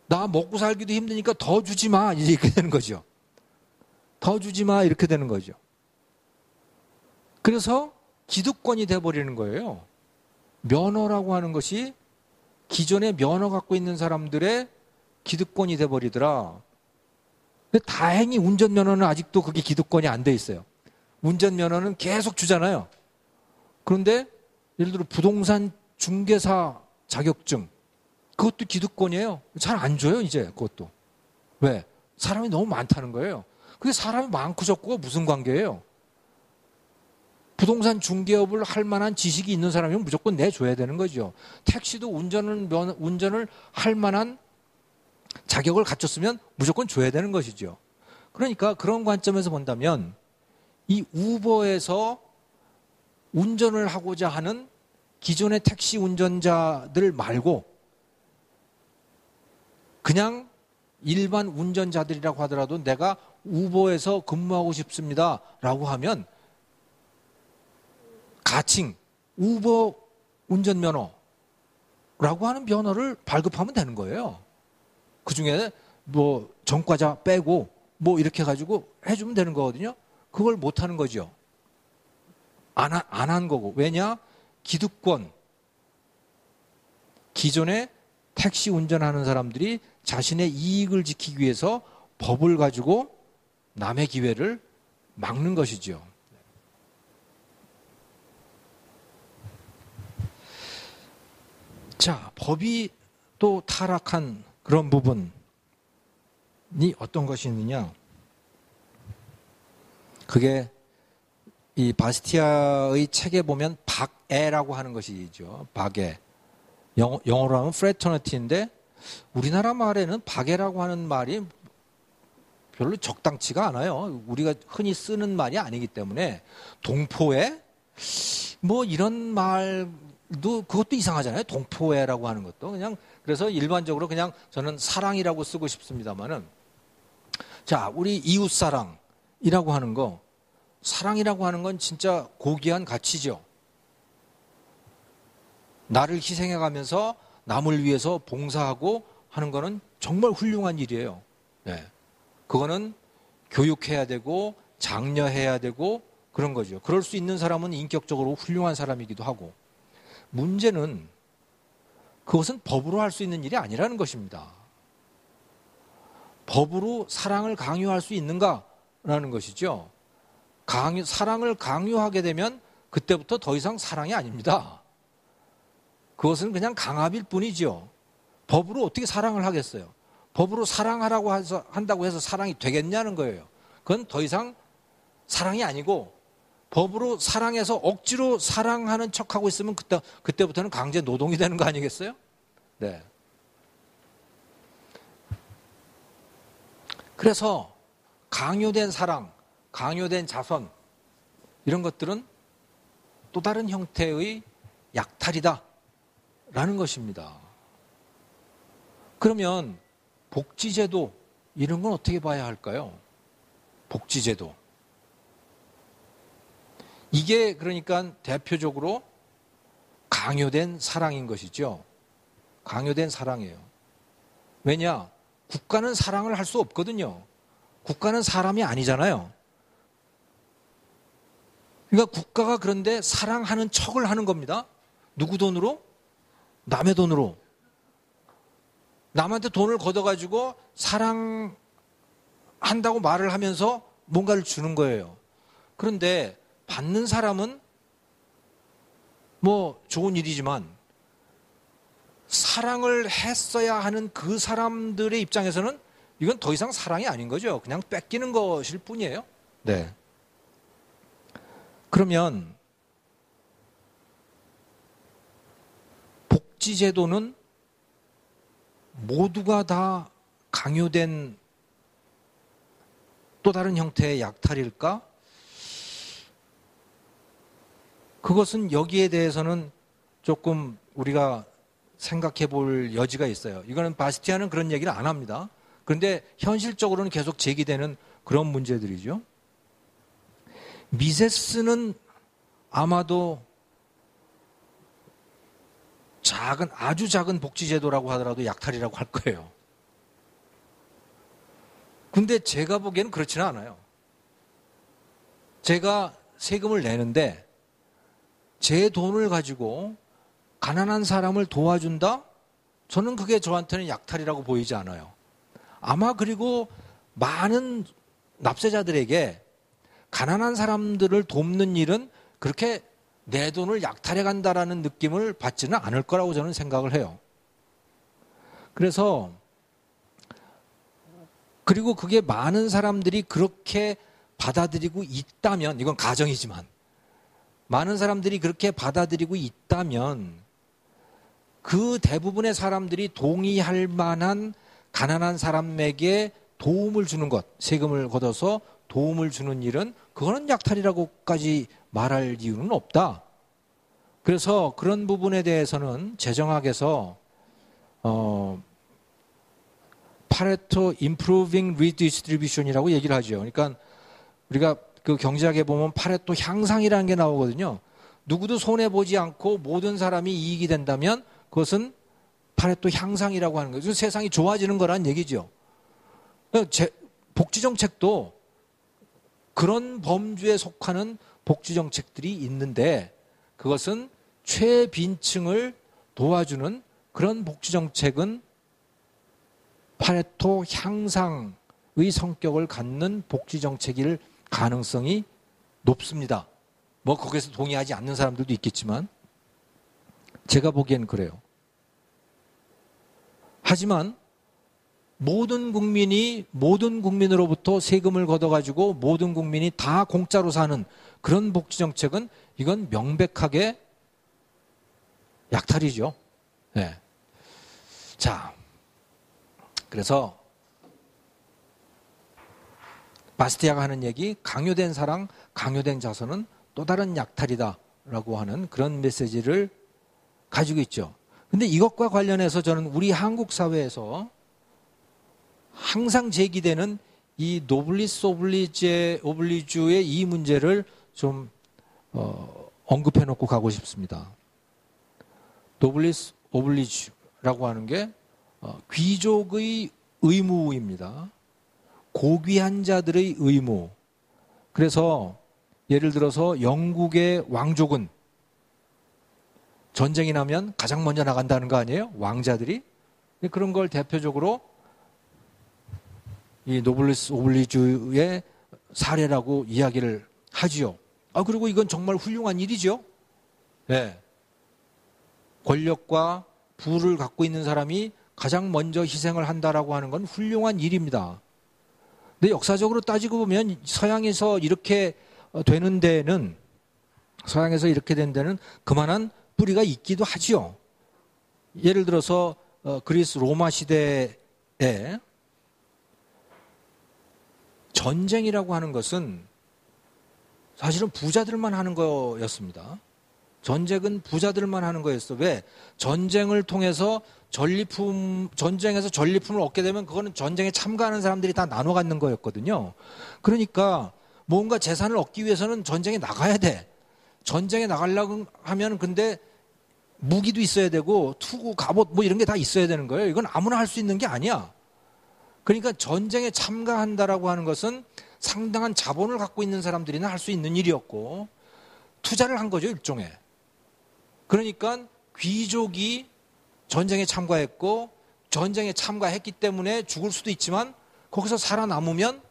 나 먹고 살기도 힘드니까 더 주지 마. 이제 이렇게 되는 거죠. 더 주지 마. 이렇게 되는 거죠. 그래서 기득권이 돼버리는 거예요. 면허라고 하는 것이 기존에 면허 갖고 있는 사람들의 기득권이 돼버리더라. 근데 다행히 운전면허는 아직도 그게 기득권이 안 돼 있어요. 운전면허는 계속 주잖아요. 그런데 예를 들어 부동산 중개사 자격증, 그것도 기득권이에요. 잘 안 줘요, 이제 그것도. 왜? 사람이 너무 많다는 거예요. 그게 사람이 많고 적고가 무슨 관계예요? 부동산 중개업을 할 만한 지식이 있는 사람이면 무조건 내줘야 되는 거죠. 택시도 운전을 할 만한 자격을 갖췄으면 무조건 줘야 되는 것이죠. 그러니까 그런 관점에서 본다면 이 우버에서 운전을 하고자 하는 기존의 택시 운전자들 말고 그냥 일반 운전자들이라고 하더라도 내가 우버에서 근무하고 싶습니다 라고 하면 가칭 우버 운전면허라고 하는 면허를 발급하면 되는 거예요. 그중에 뭐 전과자 빼고 뭐 이렇게 가지고 해주면 되는 거거든요. 그걸 못하는 거죠. 안 한 거고. 왜냐? 기득권. 기존에 택시 운전하는 사람들이 자신의 이익을 지키기 위해서 법을 가지고 남의 기회를 막는 것이죠. 자, 법이 또 타락한 그런 부분이 어떤 것이 있느냐? 그게 이 바스티아의 책에 보면 박애라고 하는 것이죠. 박애. 영어로 하면 fraternity인데 우리나라 말에는 박애라고 하는 말이 별로 적당치가 않아요. 우리가 흔히 쓰는 말이 아니기 때문에 동포애 뭐 이런 말도 그것도 이상하잖아요. 동포애라고 하는 것도 그냥 그래서 일반적으로 그냥 저는 사랑이라고 쓰고 싶습니다만은 자, 우리 이웃사랑이라고 하는 거 사랑이라고 하는 건 진짜 고귀한 가치죠. 나를 희생해 가면서 남을 위해서 봉사하고 하는 거는 정말 훌륭한 일이에요. 네. 그거는 교육해야 되고 장려해야 되고 그런 거죠. 그럴 수 있는 사람은 인격적으로 훌륭한 사람이기도 하고 문제는 그것은 법으로 할 수 있는 일이 아니라는 것입니다. 법으로 사랑을 강요할 수 있는가라는 것이죠. 사랑을 강요하게 되면 그때부터 더 이상 사랑이 아닙니다. 그것은 그냥 강압일 뿐이죠. 법으로 어떻게 사랑을 하겠어요? 법으로 사랑하라고 한다고 해서 사랑이 되겠냐는 거예요. 그건 더 이상 사랑이 아니고 법으로 사랑해서 억지로 사랑하는 척하고 있으면 그때부터는 강제 노동이 되는 거 아니겠어요? 네. 그래서 강요된 사랑, 강요된 자선 이런 것들은 또 다른 형태의 약탈이다라는 것입니다. 그러면 복지제도 이런 건 어떻게 봐야 할까요? 복지제도. 이게 그러니까 대표적으로 강요된 사랑인 것이죠. 강요된 사랑이에요. 왜냐? 국가는 사랑을 할 수 없거든요. 국가는 사람이 아니잖아요. 그러니까 국가가 그런데 사랑하는 척을 하는 겁니다. 누구 돈으로? 남의 돈으로. 남한테 돈을 걷어가지고 사랑한다고 말을 하면서 뭔가를 주는 거예요. 그런데 받는 사람은 뭐 좋은 일이지만 사랑을 했어야 하는 그 사람들의 입장에서는 이건 더 이상 사랑이 아닌 거죠. 그냥 뺏기는 것일 뿐이에요. 네. 그러면 복지제도는 모두가 다 강요된 또 다른 형태의 약탈일까? 그것은 여기에 대해서는 조금 우리가 생각해 볼 여지가 있어요. 이거는 바스티아는 그런 얘기를 안 합니다. 그런데 현실적으로는 계속 제기되는 그런 문제들이죠. 미세스는 아마도 아주 작은 복지제도라고 하더라도 약탈이라고 할 거예요. 근데 제가 보기에는 그렇지는 않아요. 제가 세금을 내는데 제 돈을 가지고 가난한 사람을 도와준다? 저는 그게 저한테는 약탈이라고 보이지 않아요. 아마 그리고 많은 납세자들에게 가난한 사람들을 돕는 일은 그렇게 내 돈을 약탈해 간다라는 느낌을 받지는 않을 거라고 저는 생각을 해요. 그래서 그리고 그게 많은 사람들이 그렇게 받아들이고 있다면, 이건 가정이지만 많은 사람들이 그렇게 받아들이고 있다면 그 대부분의 사람들이 동의할 만한 가난한 사람에게 도움을 주는 것, 세금을 걷어서 도움을 주는 일은 그거는 약탈이라고까지 말할 이유는 없다. 그래서 그런 부분에 대해서는 재정학에서 파레토 임프루빙 리디스트리뷰션이라고 얘기를 하죠. 그러니까 우리가 그 경제학에 보면 파레토 향상이라는 게 나오거든요. 누구도 손해보지 않고 모든 사람이 이익이 된다면 그것은 파레토 향상이라고 하는 거죠. 세상이 좋아지는 거란 얘기죠. 복지정책도 그런 범주에 속하는 복지정책들이 있는데 그것은 최빈층을 도와주는 그런 복지정책은 파레토 향상의 성격을 갖는 복지정책일 가능성이 높습니다. 뭐 거기서 동의하지 않는 사람들도 있겠지만 제가 보기엔 그래요. 하지만 모든 국민으로부터 세금을 걷어가지고 모든 국민이 다 공짜로 사는 그런 복지정책은 이건 명백하게 약탈이죠. 네. 자, 그래서 바스티아가 하는 얘기, 강요된 사랑, 강요된 자손은 또 다른 약탈이다라고 하는 그런 메시지를 가지고 있죠. 근데 이것과 관련해서 저는 우리 한국 사회에서 항상 제기되는 이 노블리스 오블리주의 이 문제를 좀 언급해 놓고 가고 싶습니다. 노블리스 오블리주라고 하는 게 귀족의 의무입니다. 고귀한 자들의 의무. 그래서 예를 들어서 영국의 왕족은 전쟁이 나면 가장 먼저 나간다는 거 아니에요? 왕자들이. 그런 걸 대표적으로 이 노블리스 오블리주의 사례라고 이야기를 하지요. 그리고 이건 정말 훌륭한 일이죠. 네. 권력과 부를 갖고 있는 사람이 가장 먼저 희생을 한다라고 하는 건 훌륭한 일입니다. 근데 역사적으로 따지고 보면 서양에서 이렇게 된 데는 그만한 뿌리가 있기도 하지요. 예를 들어서 그리스 로마 시대에 전쟁이라고 하는 것은 사실은 부자들만 하는 거였습니다. 전쟁은 부자들만 하는 거였어. 왜? 전쟁을 통해서 전쟁에서 전리품을 얻게 되면 그거는 전쟁에 참가하는 사람들이 다 나눠 갖는 거였거든요. 그러니까 뭔가 재산을 얻기 위해서는 전쟁에 나가야 돼. 전쟁에 나가려고 하면 근데 무기도 있어야 되고 투구, 갑옷 뭐 이런 게 다 있어야 되는 거예요. 이건 아무나 할 수 있는 게 아니야. 그러니까 전쟁에 참가한다라고 하는 것은 상당한 자본을 갖고 있는 사람들이나 할 수 있는 일이었고 투자를 한 거죠, 일종의. 그러니까 귀족이 전쟁에 참가했고 전쟁에 참가했기 때문에 죽을 수도 있지만 거기서 살아남으면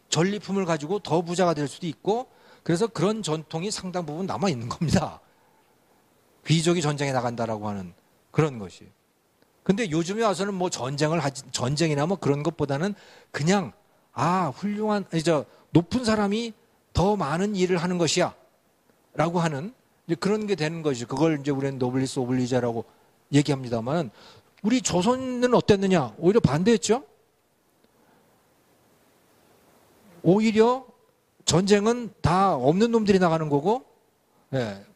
전리품을 가지고 더 부자가 될 수도 있고 그래서 그런 전통이 상당 부분 남아 있는 겁니다. 귀족이 전쟁에 나간다라고 하는 그런 것이. 근데 요즘에 와서는 뭐 전쟁이나 뭐 그런 것보다는 그냥 훌륭한 높은 사람이 더 많은 일을 하는 것이야 라고 하는 이제 그런 게 되는 것이. 그걸 이제 우리는 노블리스 오블리주라고 얘기합니다만 우리 조선은 어땠느냐? 오히려 반대였죠. 오히려 전쟁은 다 없는 놈들이 나가는 거고,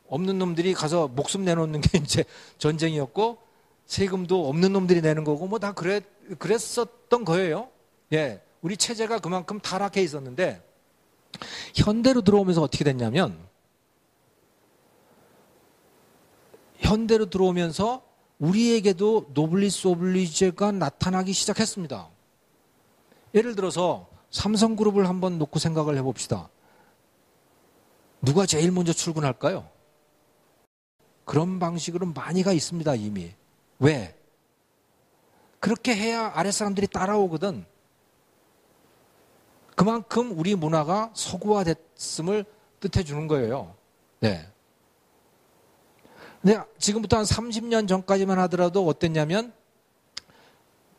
없는 놈들이 가서 목숨 내놓는 게 이제 전쟁이었고, 세금도 없는 놈들이 내는 거고, 뭐 다 그랬었던 거예요. 예. 우리 체제가 그만큼 타락해 있었는데, 현대로 들어오면서 어떻게 됐냐면, 현대로 들어오면서 우리에게도 노블리스 오블리주가 나타나기 시작했습니다. 예를 들어서 삼성그룹을 한번 놓고 생각을 해봅시다. 누가 제일 먼저 출근할까요? 그런 방식으로 많이 가 있습니다, 이미. 왜? 그렇게 해야 아랫사람들이 따라오거든. 그만큼 우리 문화가 서구화됐음을 뜻해 주는 거예요. 네. 근데 지금부터 한 30년 전까지만 하더라도 어땠냐면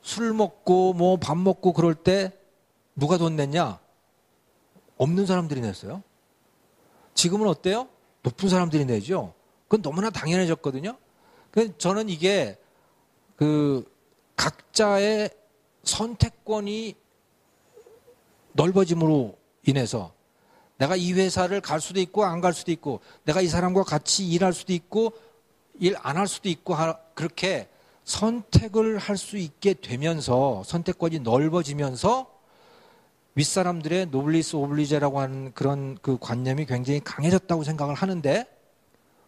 술 먹고 뭐 밥 먹고 그럴 때 누가 돈 냈냐? 없는 사람들이 냈어요. 지금은 어때요? 높은 사람들이 내죠. 그건 너무나 당연해졌거든요. 저는 이게 각자의 선택권이 넓어짐으로 인해서 내가 이 회사를 갈 수도 있고 안 갈 수도 있고 내가 이 사람과 같이 일할 수도 있고 일 안 할 수도 있고 그렇게 선택을 할 수 있게 되면서 선택권이 넓어지면서 윗사람들의 노블리스 오블리제라고 하는 그런 그 관념이 굉장히 강해졌다고 생각을 하는데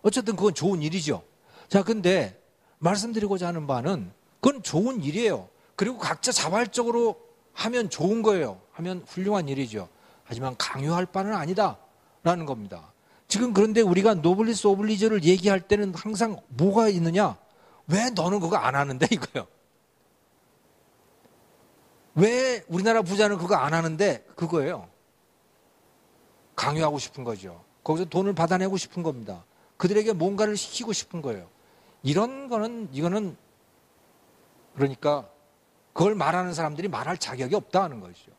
어쨌든 그건 좋은 일이죠. 자, 근데 말씀드리고자 하는 바는 그건 좋은 일이에요. 그리고 각자 자발적으로 하면 좋은 거예요. 하면 훌륭한 일이죠. 하지만 강요할 바는 아니다라는 겁니다. 지금 그런데 우리가 노블리스 오블리제를 얘기할 때는 항상 뭐가 있느냐? 왜 너는 그거 안 하는데 이거요. 왜 우리나라 부자는 그거 안 하는데 그거예요. 강요하고 싶은 거죠. 거기서 돈을 받아내고 싶은 겁니다. 그들에게 뭔가를 시키고 싶은 거예요. 이거는 그러니까 그걸 말하는 사람들이 말할 자격이 없다는 것이죠.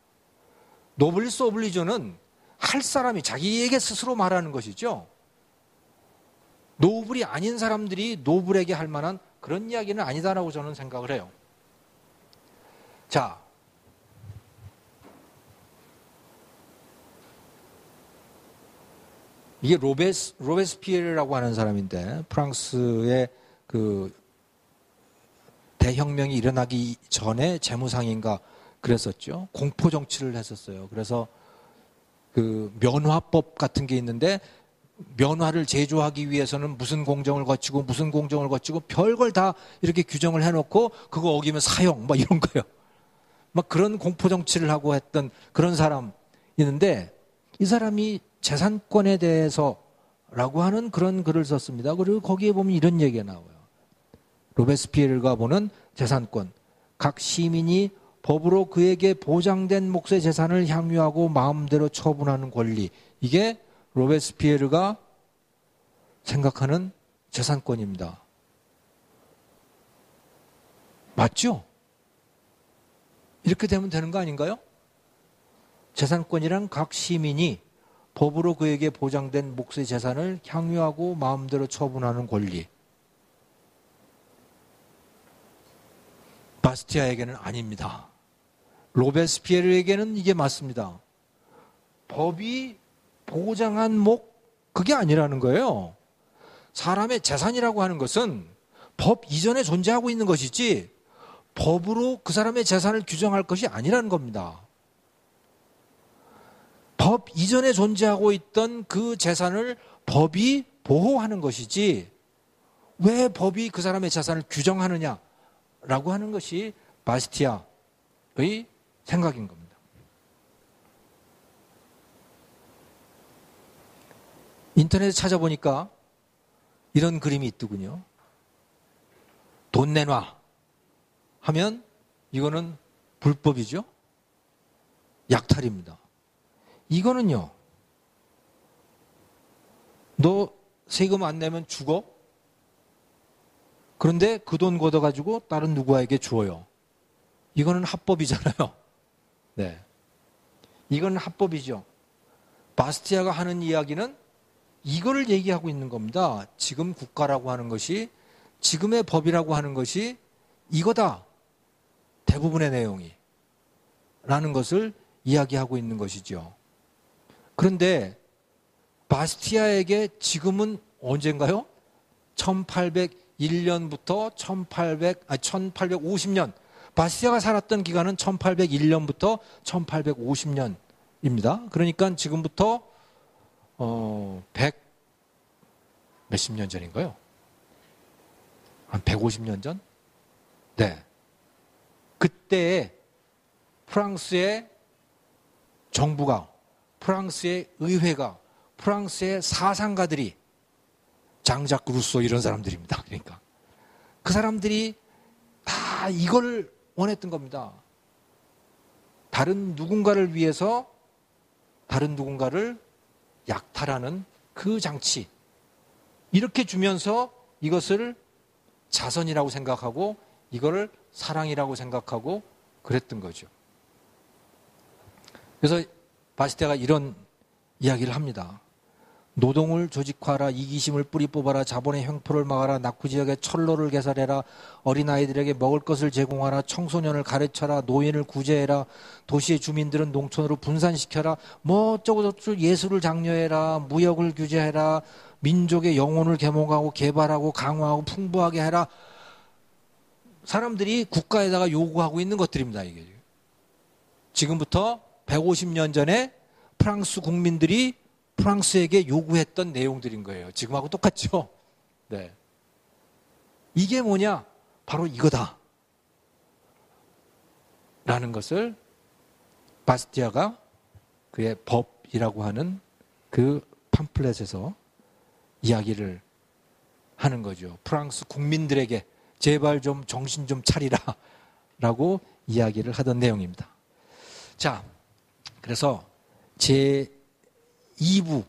노블리스 오블리저는 할 사람이 자기에게 스스로 말하는 것이죠. 노블이 아닌 사람들이 노블에게 할 만한 그런 이야기는 아니다라고 저는 생각을 해요. 자, 이게 로베스피에르라고 하는 사람인데 프랑스의 그 대혁명이 일어나기 전에 재무상인가 그랬었죠. 공포 정치를 했었어요. 그래서 그 면화법 같은 게 있는데 면화를 제조하기 위해서는 무슨 공정을 거치고 무슨 공정을 거치고 별걸 다 이렇게 규정을 해놓고 그거 어기면 사형 막 이런 거예요. 막 그런 공포 정치를 하고 했던 그런 사람 있는데 이 사람이 재산권에 대해서라고 하는 그런 글을 썼습니다. 그리고 거기에 보면 이런 얘기가 나와요. 로베스피에르가 보는 재산권. 각 시민이 법으로 그에게 보장된 몫의 재산을 향유하고 마음대로 처분하는 권리. 이게 로베스피에르가 생각하는 재산권입니다. 맞죠? 이렇게 되면 되는 거 아닌가요? 재산권이란 각 시민이 법으로 그에게 보장된 몫의 재산을 향유하고 마음대로 처분하는 권리. 바스티아에게는 아닙니다. 로베스피에르에게는 이게 맞습니다. 법이 보장한 몫, 그게 아니라는 거예요. 사람의 재산이라고 하는 것은 법 이전에 존재하고 있는 것이지 법으로 그 사람의 재산을 규정할 것이 아니라는 겁니다. 법 이전에 존재하고 있던 그 재산을 법이 보호하는 것이지 왜 법이 그 사람의 재산을 규정하느냐라고 하는 것이 바스티아의 생각인 겁니다. 인터넷에 찾아보니까 이런 그림이 있더군요. 돈 내놔 하면 이거는 불법이죠. 약탈입니다. 이거는요. 너 세금 안 내면 죽어? 그런데 그 돈 걷어가지고 다른 누구에게 주어요. 이거는 합법이잖아요. 네. 이건 합법이죠. 바스티아가 하는 이야기는 이거를 얘기하고 있는 겁니다. 지금 국가라고 하는 것이, 지금의 법이라고 하는 것이 이거다. 대부분의 내용이. 라는 것을 이야기하고 있는 것이죠. 그런데 바스티아에게 지금은 언젠가요? 1801년부터 1850년. 바스티아가 살았던 기간은 1801년부터 1850년입니다. 그러니까 지금부터 100 몇십 년 전인가요? 한 150년 전? 네. 그때 프랑스의 정부가, 프랑스의 의회가, 프랑스의 사상가들이 장작 루소 이런 사람들입니다. 그러니까 그 사람들이 다 이걸 원했던 겁니다. 다른 누군가를 위해서 다른 누군가를 약탈하는 그 장치, 이렇게 주면서 이것을 자선이라고 생각하고 이거를 사랑이라고 생각하고 그랬던 거죠. 그래서 바스티아가 이런 이야기를 합니다. 노동을 조직화하라, 이기심을 뿌리 뽑아라, 자본의 횡포를 막아라, 낙후지역에 철로를 개설해라, 어린아이들에게 먹을 것을 제공하라, 청소년을 가르쳐라, 노인을 구제해라, 도시의 주민들은 농촌으로 분산시켜라, 뭐 어쩌고저쩌고 예술을 장려해라, 무역을 규제해라, 민족의 영혼을 계몽하고 개발하고 강화하고 풍부하게 해라. 사람들이 국가에다가 요구하고 있는 것들입니다. 이게 지금부터 150년 전에 프랑스 국민들이 프랑스에게 요구했던 내용들인 거예요. 지금하고 똑같죠? 네. 이게 뭐냐? 바로 이거다. 라는 것을 바스티아가 그의 법이라고 하는 그 팜플렛에서 이야기를 하는 거죠. 프랑스 국민들에게 제발 좀 정신 좀 차리라 라고 이야기를 하던 내용입니다. 자, 그래서 제 2부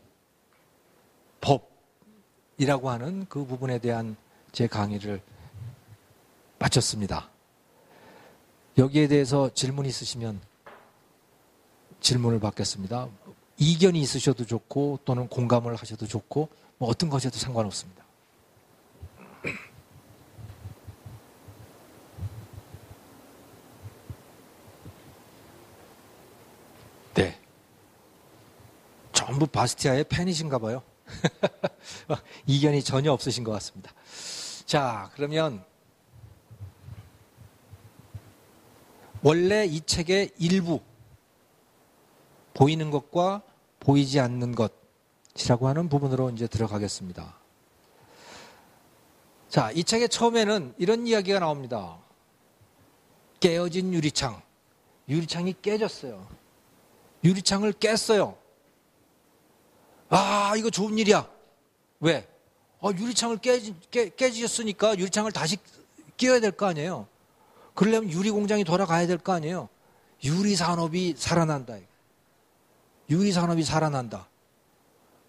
법이라고 하는 그 부분에 대한 제 강의를 마쳤습니다. 여기에 대해서 질문 있으시면 질문을 받겠습니다. 이견이 있으셔도 좋고 또는 공감을 하셔도 좋고 뭐 어떤 것이어도 상관없습니다. 네. 전부 바스티아의 팬이신가 봐요. 이견이 전혀 없으신 것 같습니다. 자, 그러면 원래 이 책의 일부, 보이는 것과 보이지 않는 것이라고 하는 부분으로 이제 들어가겠습니다. 자, 이 책의 처음에는 이런 이야기가 나옵니다. 깨어진 유리창. 유리창이 깨졌어요. 유리창을 깼어요. 아, 이거 좋은 일이야. 왜? 유리창을 깨지셨으니까 유리창을 다시 끼워야 될 거 아니에요. 그러려면 유리공장이 돌아가야 될 거 아니에요. 유리산업이 살아난다. 유리산업이 살아난다.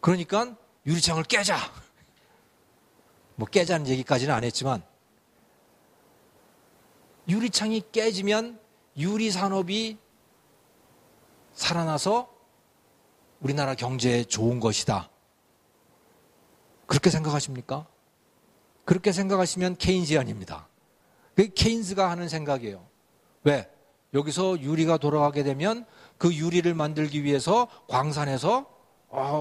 그러니까 유리창을 깨자. 뭐 깨자는 얘기까지는 안 했지만 유리창이 깨지면 유리산업이 살아나서 우리나라 경제에 좋은 것이다. 그렇게 생각하십니까? 그렇게 생각하시면 케인지안입니다. 그게 케인스가 하는 생각이에요. 왜? 여기서 유리가 돌아가게 되면 그 유리를 만들기 위해서 광산에서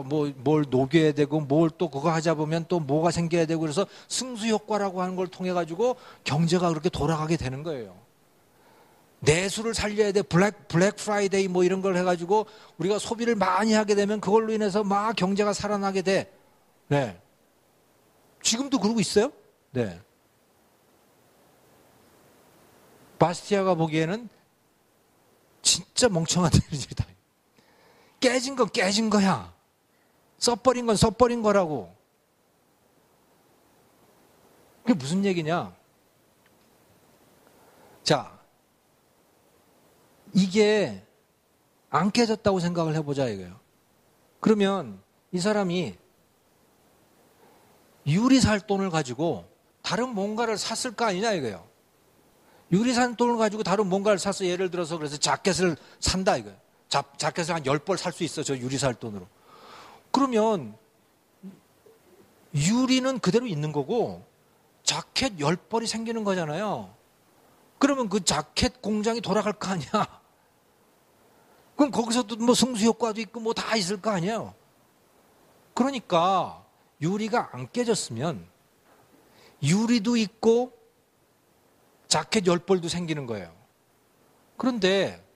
뭘 녹여야 되고 뭘 또 그거 하자 보면 또 뭐가 생겨야 되고 그래서 승수효과라고 하는 걸 통해 가지고 경제가 그렇게 돌아가게 되는 거예요. 내수를 살려야 돼. 블랙 프라이데이 뭐 이런 걸 해가지고 우리가 소비를 많이 하게 되면 그걸로 인해서 막 경제가 살아나게 돼. 네. 지금도 그러고 있어요? 네. 바스티아가 보기에는 진짜 멍청한 일이다. 깨진 건 깨진 거야. 써버린 건 써버린 거라고. 그게 무슨 얘기냐? 자, 이게 안 깨졌다고 생각을 해보자 이거예요. 그러면 이 사람이 유리살 돈을 가지고 다른 뭔가를 샀을 거 아니냐 이거예요. 유리살 돈을 가지고 다른 뭔가를 샀어. 예를 들어서 그래서 자켓을 산다 이거예요. 자켓을 한 10벌 살 수 있어. 저 유리살 돈으로. 그러면 유리는 그대로 있는 거고 자켓 10벌이 생기는 거잖아요. 그러면 그 자켓 공장이 돌아갈 거 아니야. 그럼 거기서도 뭐 승수효과도 있고 뭐 다 있을 거 아니에요. 그러니까 유리가 안 깨졌으면 유리도 있고 자켓 10벌도 생기는 거예요. 그런데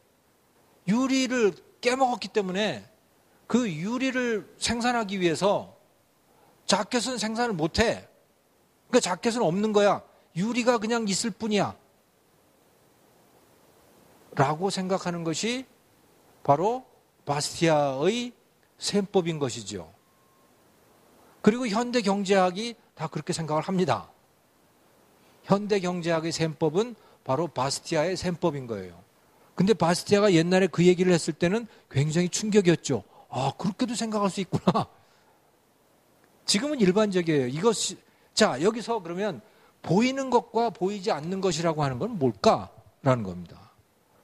유리를 깨먹었기 때문에 그 유리를 생산하기 위해서 자켓은 생산을 못해. 그러니까 자켓은 없는 거야. 유리가 그냥 있을 뿐이야. 라고 생각하는 것이 바로 바스티아의 셈법인 것이죠. 그리고 현대 경제학이 다 그렇게 생각을 합니다. 현대 경제학의 셈법은 바로 바스티아의 셈법인 거예요. 근데 바스티아가 옛날에 그 얘기를 했을 때는 굉장히 충격이었죠. 아, 그렇게도 생각할 수 있구나. 지금은 일반적이에요. 이것이, 자, 여기서 그러면 보이는 것과 보이지 않는 것이라고 하는 건 뭘까라는 겁니다.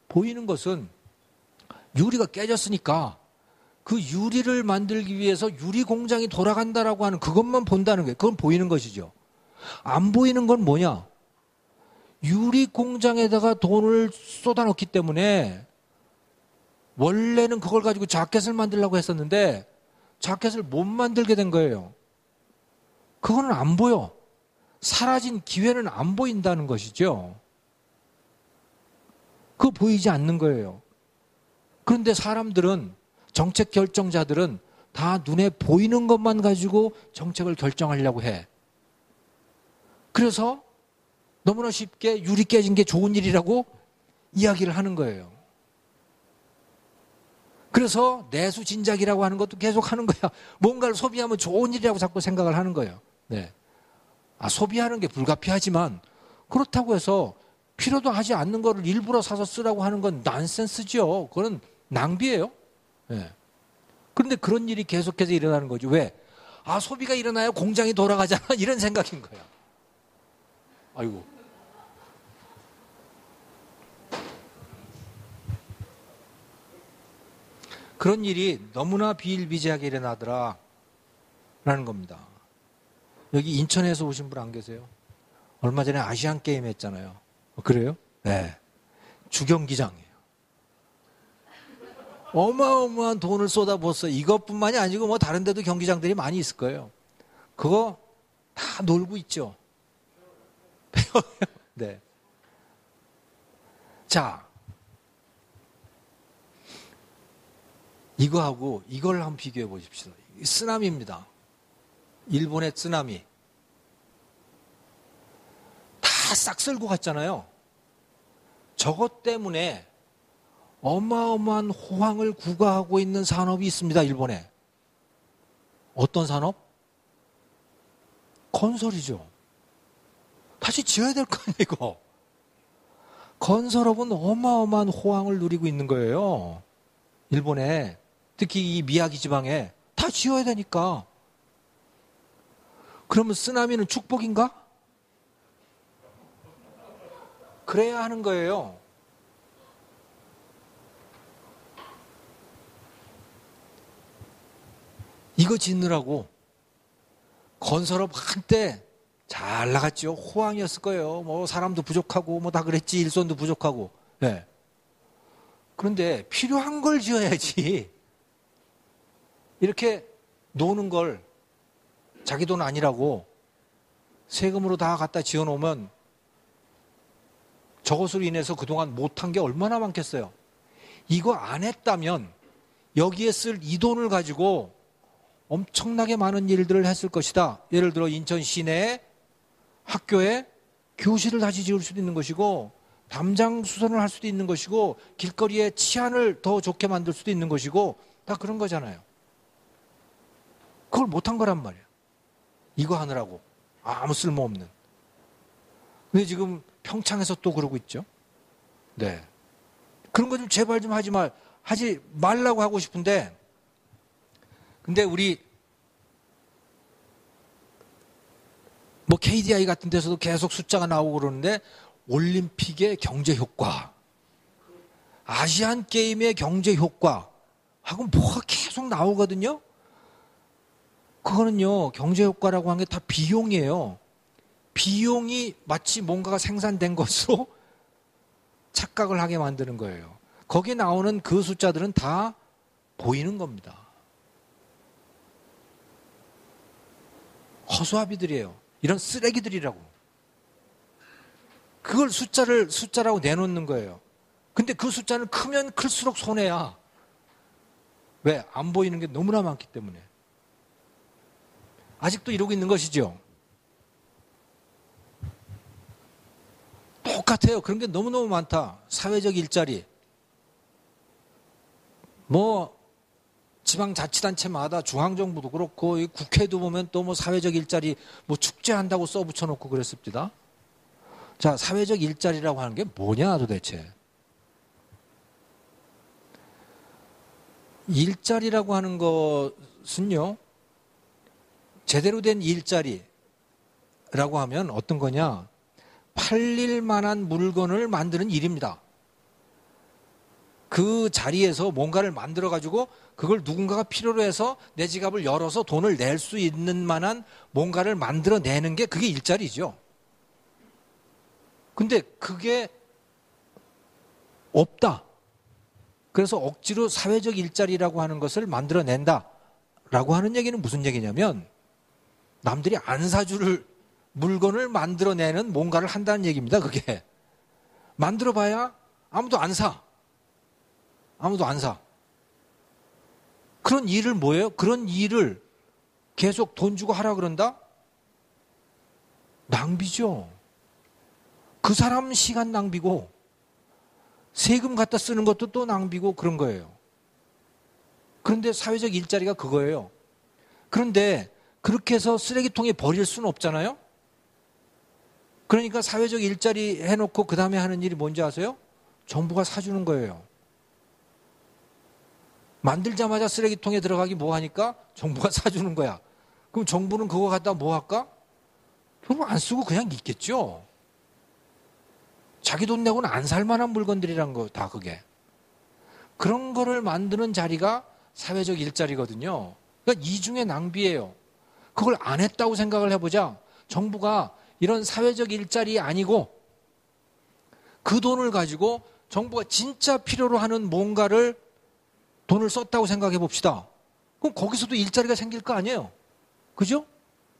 보이는 것은 유리가 깨졌으니까 그 유리를 만들기 위해서 유리 공장이 돌아간다라고 하는 그것만 본다는 거예요. 그건 보이는 것이죠. 안 보이는 건 뭐냐? 유리 공장에다가 돈을 쏟아넣기 때문에 원래는 그걸 가지고 자켓을 만들려고 했었는데 자켓을 못 만들게 된 거예요. 그거는 안 보여. 사라진 기회는 안 보인다는 것이죠. 그거 보이지 않는 거예요. 그런데 사람들은, 정책 결정자들은 다 눈에 보이는 것만 가지고 정책을 결정하려고 해. 그래서 너무나 쉽게 유리 깨진 게 좋은 일이라고 이야기를 하는 거예요. 그래서 내수 진작이라고 하는 것도 계속 하는 거야. 뭔가를 소비하면 좋은 일이라고 자꾸 생각을 하는 거예요. 네. 아, 소비하는 게 불가피하지만 그렇다고 해서 필요도 하지 않는 거를 일부러 사서 쓰라고 하는 건 난센스죠. 그건 낭비예요. 네. 그런데 그런 일이 계속해서 일어나는 거죠. 왜? 아, 소비가 일어나야 공장이 돌아가잖아. 이런 생각인 거야. 아이고. 그런 일이 너무나 비일비재하게 일어나더라 라는 겁니다. 여기 인천에서 오신 분 안 계세요? 얼마 전에 아시안 게임 했잖아요. 그래요? 네. 주경기장이에요. 어마어마한 돈을 쏟아부었어요. 이것뿐만이 아니고 뭐 다른 데도 경기장들이 많이 있을 거예요. 그거 다 놀고 있죠. 네. 자, 이거하고 이걸 한번 비교해 보십시오. 쓰나미입니다. 일본의 쓰나미. 다 싹 쓸고 갔잖아요. 저것 때문에 어마어마한 호황을 구가하고 있는 산업이 있습니다. 일본에. 어떤 산업? 건설이죠. 다시 지어야 될 거 아니에요, 이거. 건설업은 어마어마한 호황을 누리고 있는 거예요. 일본에. 특히 이 미야기 지방에 다 지어야 되니까. 그러면 쓰나미는 축복인가? 그래야 하는 거예요. 이거 짓느라고 건설업 한때 잘 나갔죠. 호황이었을 거예요. 뭐 사람도 부족하고 뭐 다 그랬지. 일손도 부족하고. 네. 그런데 필요한 걸 지어야지. 이렇게 노는 걸 자기 돈 아니라고 세금으로 다 갖다 지어놓으면 저것으로 인해서 그동안 못한 게 얼마나 많겠어요. 이거 안 했다면 여기에 쓸 이 돈을 가지고 엄청나게 많은 일들을 했을 것이다. 예를 들어 인천 시내에 학교에 교실을 다시 지을 수도 있는 것이고 담장 수선을 할 수도 있는 것이고 길거리에 치안을 더 좋게 만들 수도 있는 것이고 다 그런 거잖아요. 그걸 못한 거란 말이에요. 이거 하느라고 아무 쓸모없는. 근데 지금 평창에서 또 그러고 있죠. 네. 그런 거 좀 제발 좀 하지 말라고 하고 싶은데 근데 우리 뭐 KDI 같은 데서도 계속 숫자가 나오고 그러는데 올림픽의 경제 효과, 아시안 게임의 경제 효과 하고 뭐가 계속 나오거든요. 그거는요, 경제 효과라고 하는 게 다 비용이에요. 비용이 마치 뭔가가 생산된 것으로 착각을 하게 만드는 거예요. 거기에 나오는 그 숫자들은 다 보이는 겁니다. 허수아비들이에요. 이런 쓰레기들이라고. 그걸 숫자라고 내놓는 거예요. 근데 그 숫자는 크면 클수록 손해야. 왜? 안 보이는 게 너무나 많기 때문에. 아직도 이러고 있는 것이죠. 똑같아요. 그런 게 너무너무 많다. 사회적 일자리. 뭐 지방자치단체마다 중앙정부도 그렇고 이 국회도 보면 또 뭐 사회적 일자리 뭐 축제한다고 써붙여놓고 그랬습니다. 자, 사회적 일자리라고 하는 게 뭐냐 도대체. 일자리라고 하는 것은요, 제대로 된 일자리라고 하면 어떤 거냐, 팔릴 만한 물건을 만드는 일입니다. 그 자리에서 뭔가를 만들어 가지고 그걸 누군가가 필요로 해서 내 지갑을 열어서 돈을 낼 수 있는 만한 뭔가를 만들어 내는 게 그게 일자리죠. 근데 그게 없다. 그래서 억지로 사회적 일자리라고 하는 것을 만들어낸다라고 하는 얘기는 무슨 얘기냐면 남들이 안 사줄 물건을 만들어내는 뭔가를 한다는 얘기입니다. 그게. 만들어봐야 아무도 안 사. 아무도 안 사. 그런 일을 뭐예요? 그런 일을 계속 돈 주고 하라 그런다? 낭비죠. 그 사람 시간 낭비고 세금 갖다 쓰는 것도 또 낭비고 그런 거예요. 그런데 사회적 일자리가 그거예요. 그런데 그렇게 해서 쓰레기통에 버릴 수는 없잖아요. 그러니까 사회적 일자리 해놓고 그 다음에 하는 일이 뭔지 아세요? 정부가 사주는 거예요. 만들자마자 쓰레기통에 들어가기 뭐 하니까 정부가 사주는 거야. 그럼 정부는 그거 갖다 뭐 할까? 별로 안 쓰고 그냥 있겠죠. 자기 돈 내고는 안 살 만한 물건들이란 거 다 그게. 그런 거를 만드는 자리가 사회적 일자리거든요. 그러니까 이중의 낭비예요. 그걸 안 했다고 생각을 해보자. 정부가 이런 사회적 일자리 아니고 그 돈을 가지고 정부가 진짜 필요로 하는 뭔가를 돈을 썼다고 생각해 봅시다. 그럼 거기서도 일자리가 생길 거 아니에요. 그죠?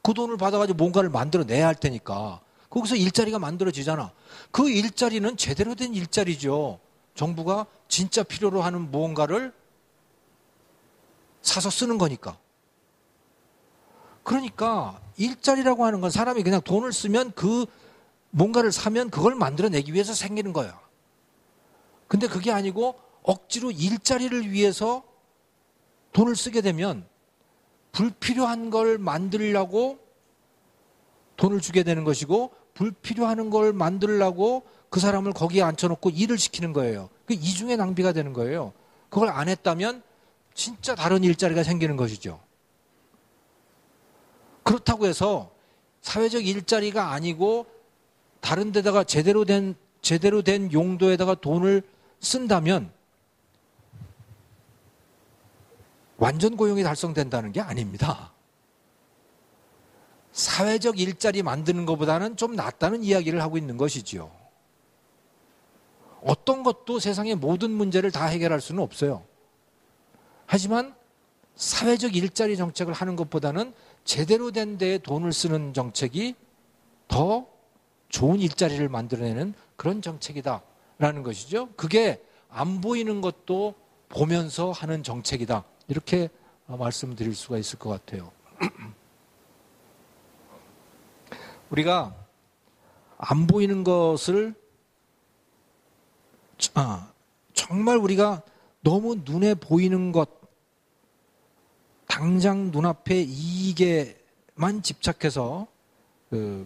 그 돈을 받아가지고 뭔가를 만들어내야 할 테니까. 거기서 일자리가 만들어지잖아. 그 일자리는 제대로 된 일자리죠. 정부가 진짜 필요로 하는 무언가를 사서 쓰는 거니까. 그러니까 일자리라고 하는 건 사람이 그냥 돈을 쓰면 그 뭔가를 사면 그걸 만들어내기 위해서 생기는 거야. 근데 그게 아니고 억지로 일자리를 위해서 돈을 쓰게 되면 불필요한 걸 만들려고 돈을 주게 되는 것이고 불필요한 걸 만들려고 그 사람을 거기에 앉혀놓고 일을 시키는 거예요. 그 이중의 낭비가 되는 거예요. 그걸 안 했다면 진짜 다른 일자리가 생기는 것이죠. 그렇다고 해서 사회적 일자리가 아니고 다른 데다가 제대로 된 용도에다가 돈을 쓴다면 완전 고용이 달성된다는 게 아닙니다. 사회적 일자리 만드는 것보다는 좀 낫다는 이야기를 하고 있는 것이지요. 어떤 것도 세상의 모든 문제를 다 해결할 수는 없어요. 하지만 사회적 일자리 정책을 하는 것보다는 제대로 된 데에 돈을 쓰는 정책이 더 좋은 일자리를 만들어내는 그런 정책이다라는 것이죠. 그게 안 보이는 것도 보면서 하는 정책이다. 이렇게 말씀드릴 수가 있을 것 같아요. 우리가 안 보이는 것을 정말 우리가 너무 눈에 보이는 것, 당장 눈앞에 이익에만 집착해서 그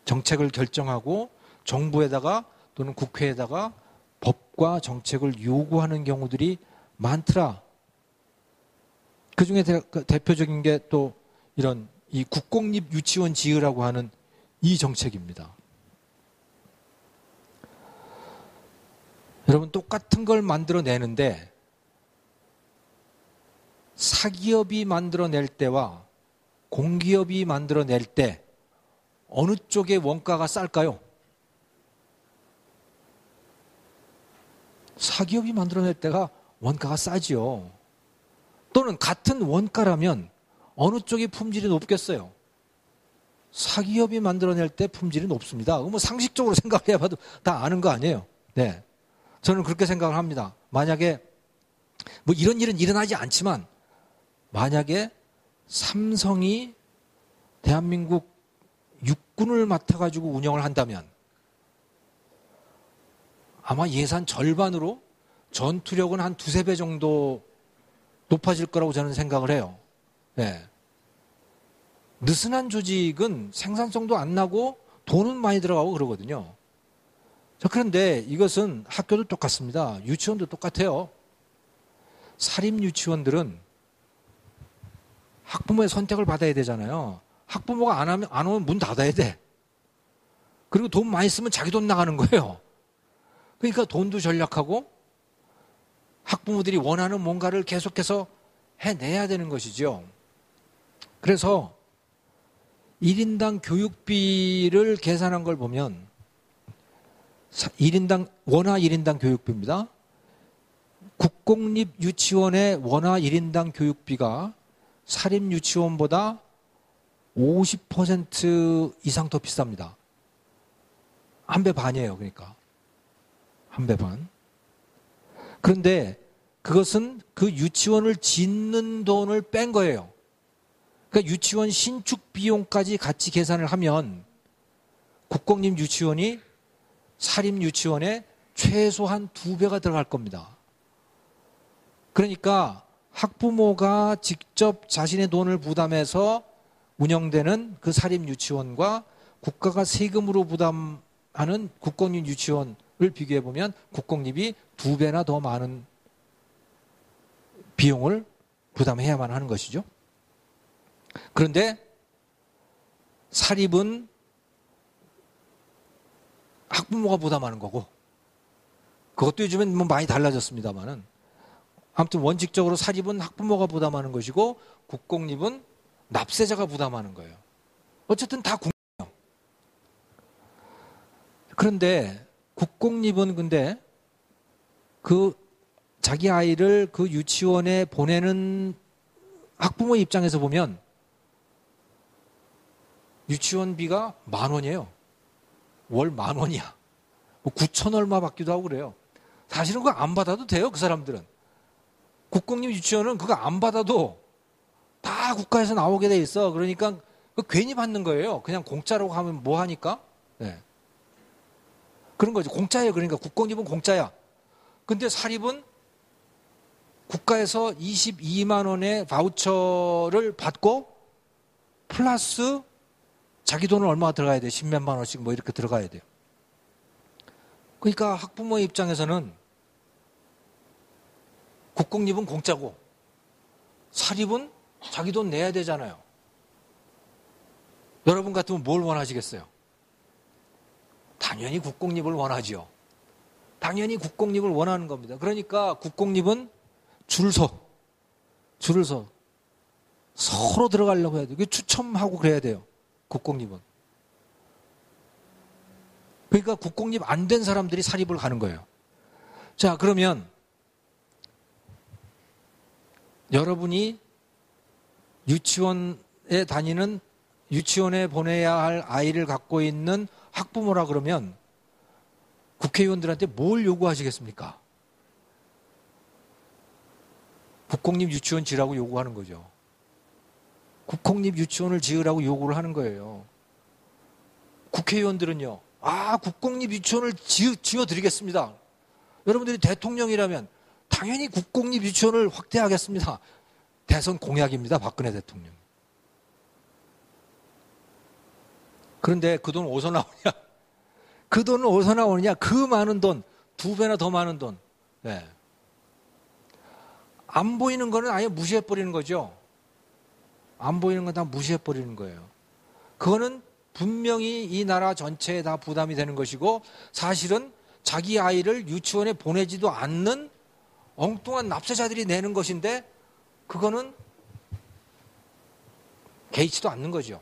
정책을 결정하고 정부에다가 또는 국회에다가 법과 정책을 요구하는 경우들이 많더라. 그 중에 대표적인 게 또 이런 이 국공립 유치원 지으라고 하는 이 정책입니다. 여러분 똑같은 걸 만들어내는데 사기업이 만들어낼 때와 공기업이 만들어낼 때 어느 쪽의 원가가 쌀까요? 사기업이 만들어낼 때가 원가가 싸지요. 또는 같은 원가라면 어느 쪽이 품질이 높겠어요? 사기업이 만들어낼 때 품질이 높습니다. 뭐 상식적으로 생각해봐도 다 아는 거 아니에요. 네, 저는 그렇게 생각을 합니다. 만약에 뭐 이런 일은 일어나지 않지만 만약에 삼성이 대한민국 육군을 맡아가지고 운영을 한다면 아마 예산 절반으로 전투력은 한 두세 배 정도 높아질 거라고 저는 생각을 해요. 네. 느슨한 조직은 생산성도 안 나고 돈은 많이 들어가고 그러거든요. 자, 그런데 이것은 학교도 똑같습니다. 유치원도 똑같아요. 사립 유치원들은 학부모의 선택을 받아야 되잖아요. 학부모가 안 오면 문 닫아야 돼. 그리고 돈 많이 쓰면 자기 돈 나가는 거예요. 그러니까 돈도 절약하고 학부모들이 원하는 뭔가를 계속해서 해내야 되는 것이죠. 그래서 1인당 교육비를 계산한 걸 보면 원화 1인당 교육비입니다. 국공립 유치원의 원화 1인당 교육비가 사립 유치원보다 50% 이상 더 비쌉니다. 한 배 반이에요. 그러니까 한 배 반. 그런데 그것은 그 유치원을 짓는 돈을 뺀 거예요. 그러니까 유치원 신축 비용까지 같이 계산을 하면 국공립 유치원이 사립 유치원에 최소한 2배가 들어갈 겁니다. 그러니까 학부모가 직접 자신의 돈을 부담해서 운영되는 그 사립 유치원과 국가가 세금으로 부담하는 국공립 유치원을 비교해 보면 국공립이 2배나 더 많은 비용을 부담해야만 하는 것이죠. 그런데 사립은 학부모가 부담하는 거고, 그것도 요즘엔 뭐 많이 달라졌습니다만은, 아무튼 원칙적으로 사립은 학부모가 부담하는 것이고 국공립은 납세자가 부담하는 거예요. 어쨌든 다 국민이에요. 그런데 국공립은 근데 그 자기 아이를 그 유치원에 보내는 학부모 입장에서 보면 유치원비가 10,000원이에요. 월 10,000원이야. 뭐 9천 얼마 받기도 하고 그래요. 사실은 그거 안 받아도 돼요, 그 사람들은. 국공립 유치원은 그거 안 받아도 다 국가에서 나오게 돼 있어. 그러니까 괜히 받는 거예요. 그냥 공짜라고 하면 뭐 하니까? 네. 그런 거죠. 공짜예요. 그러니까 국공립은 공짜야. 근데 사립은 국가에서 22만 원의 바우처를 받고 플러스 자기 돈은 얼마가 들어가야 돼? 10몇만 원씩 뭐 이렇게 들어가야 돼요. 그러니까 학부모 입장에서는 국공립은 공짜고 사립은 자기 돈 내야 되잖아요. 여러분 같으면 뭘 원하시겠어요? 당연히 국공립을 원하죠. 당연히 국공립을 원하는 겁니다. 그러니까 국공립은 줄을 서 서로 들어가려고 해야 돼요. 추첨하고 그래야 돼요. 국공립은. 그러니까 국공립 안 된 사람들이 사립을 가는 거예요. 자, 그러면 여러분이 유치원에 다니는, 유치원에 보내야 할 아이를 갖고 있는 학부모라 그러면 국회의원들한테 뭘 요구하시겠습니까? 국공립 유치원 지으라고 요구하는 거죠. 국공립 유치원을 지으라고 요구를 하는 거예요. 국회의원들은요, 국공립 유치원을 지어드리겠습니다. 여러분들이 대통령이라면 당연히 국공립 유치원을 확대하겠습니다. 대선 공약입니다. 박근혜 대통령. 그런데 그 돈 어디서 나오냐? 그 돈은 어디서 나오느냐? 그 많은 돈, 2배나 더 많은 돈. 네. 안 보이는 거는 아예 무시해버리는 거죠. 안 보이는 건 다 무시해버리는 거예요. 그거는 분명히 이 나라 전체에 다 부담이 되는 것이고, 사실은 자기 아이를 유치원에 보내지도 않는 엉뚱한 납세자들이 내는 것인데, 그거는 개의치도 않는 거죠.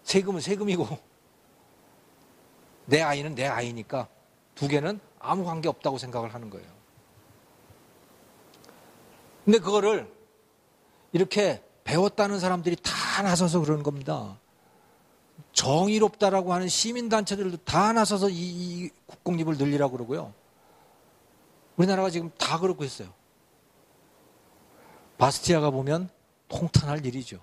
세금은 세금이고 내 아이는 내 아이니까 두 개는 아무 관계 없다고 생각을 하는 거예요. 근데 그거를 이렇게 배웠다는 사람들이 다 나서서 그러는 겁니다. 정의롭다라고 하는 시민단체들도 다 나서서 이 국공립을 늘리라고 그러고요. 우리나라가 지금 다 그러고 있어요. 바스티아가 보면 통탄할 일이죠.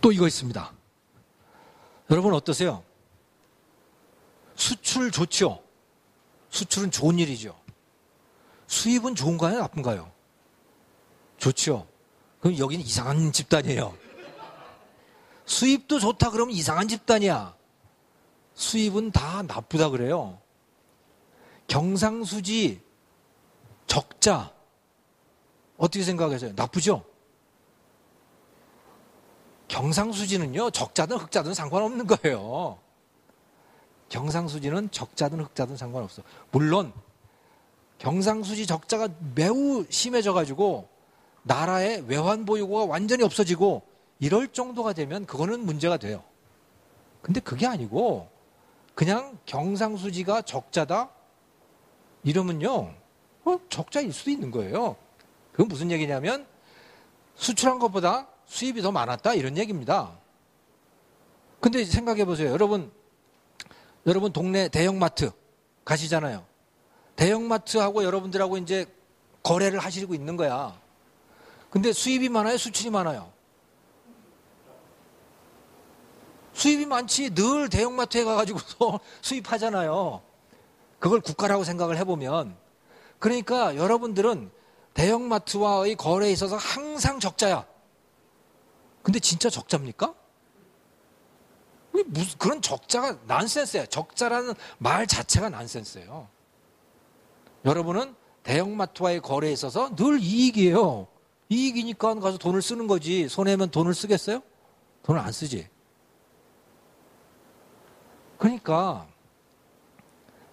또 이거 있습니다. 여러분 어떠세요? 수출 좋죠? 수출은 좋은 일이죠. 수입은 좋은가요? 나쁜가요? 좋죠. 그럼 여기는 이상한 집단이에요. 수입도 좋다 그러면 이상한 집단이야. 수입은 다 나쁘다 그래요. 경상수지 적자 어떻게 생각하세요? 나쁘죠? 경상수지는요, 적자든 흑자든 상관없는 거예요. 경상수지는 적자든 흑자든 상관없어. 물론 경상수지 적자가 매우 심해져가지고 나라의 외환 보유고가 완전히 없어지고 이럴 정도가 되면 그거는 문제가 돼요. 근데 그게 아니고 그냥 경상수지가 적자다? 이러면요, 적자일 수도 있는 거예요. 그건 무슨 얘기냐면 수출한 것보다 수입이 더 많았다 이런 얘기입니다. 근데 생각해 보세요. 여러분 동네 대형마트 가시잖아요. 대형마트하고 여러분들하고 이제 거래를 하시고 있는 거야. 근데 수입이 많아요? 수출이 많아요? 수입이 많지. 늘 대형마트에 가가지고서 수입하잖아요. 그걸 국가라고 생각을 해보면. 그러니까 여러분들은 대형마트와의 거래에 있어서 항상 적자야. 근데 진짜 적자입니까? 무슨 그런 적자가 난센스예요. 적자라는 말 자체가 난센스예요. 여러분은 대형마트와의 거래에 있어서 늘 이익이에요. 이익이니까 가서 돈을 쓰는 거지. 손해면 돈을 쓰겠어요? 돈을 안 쓰지. 그러니까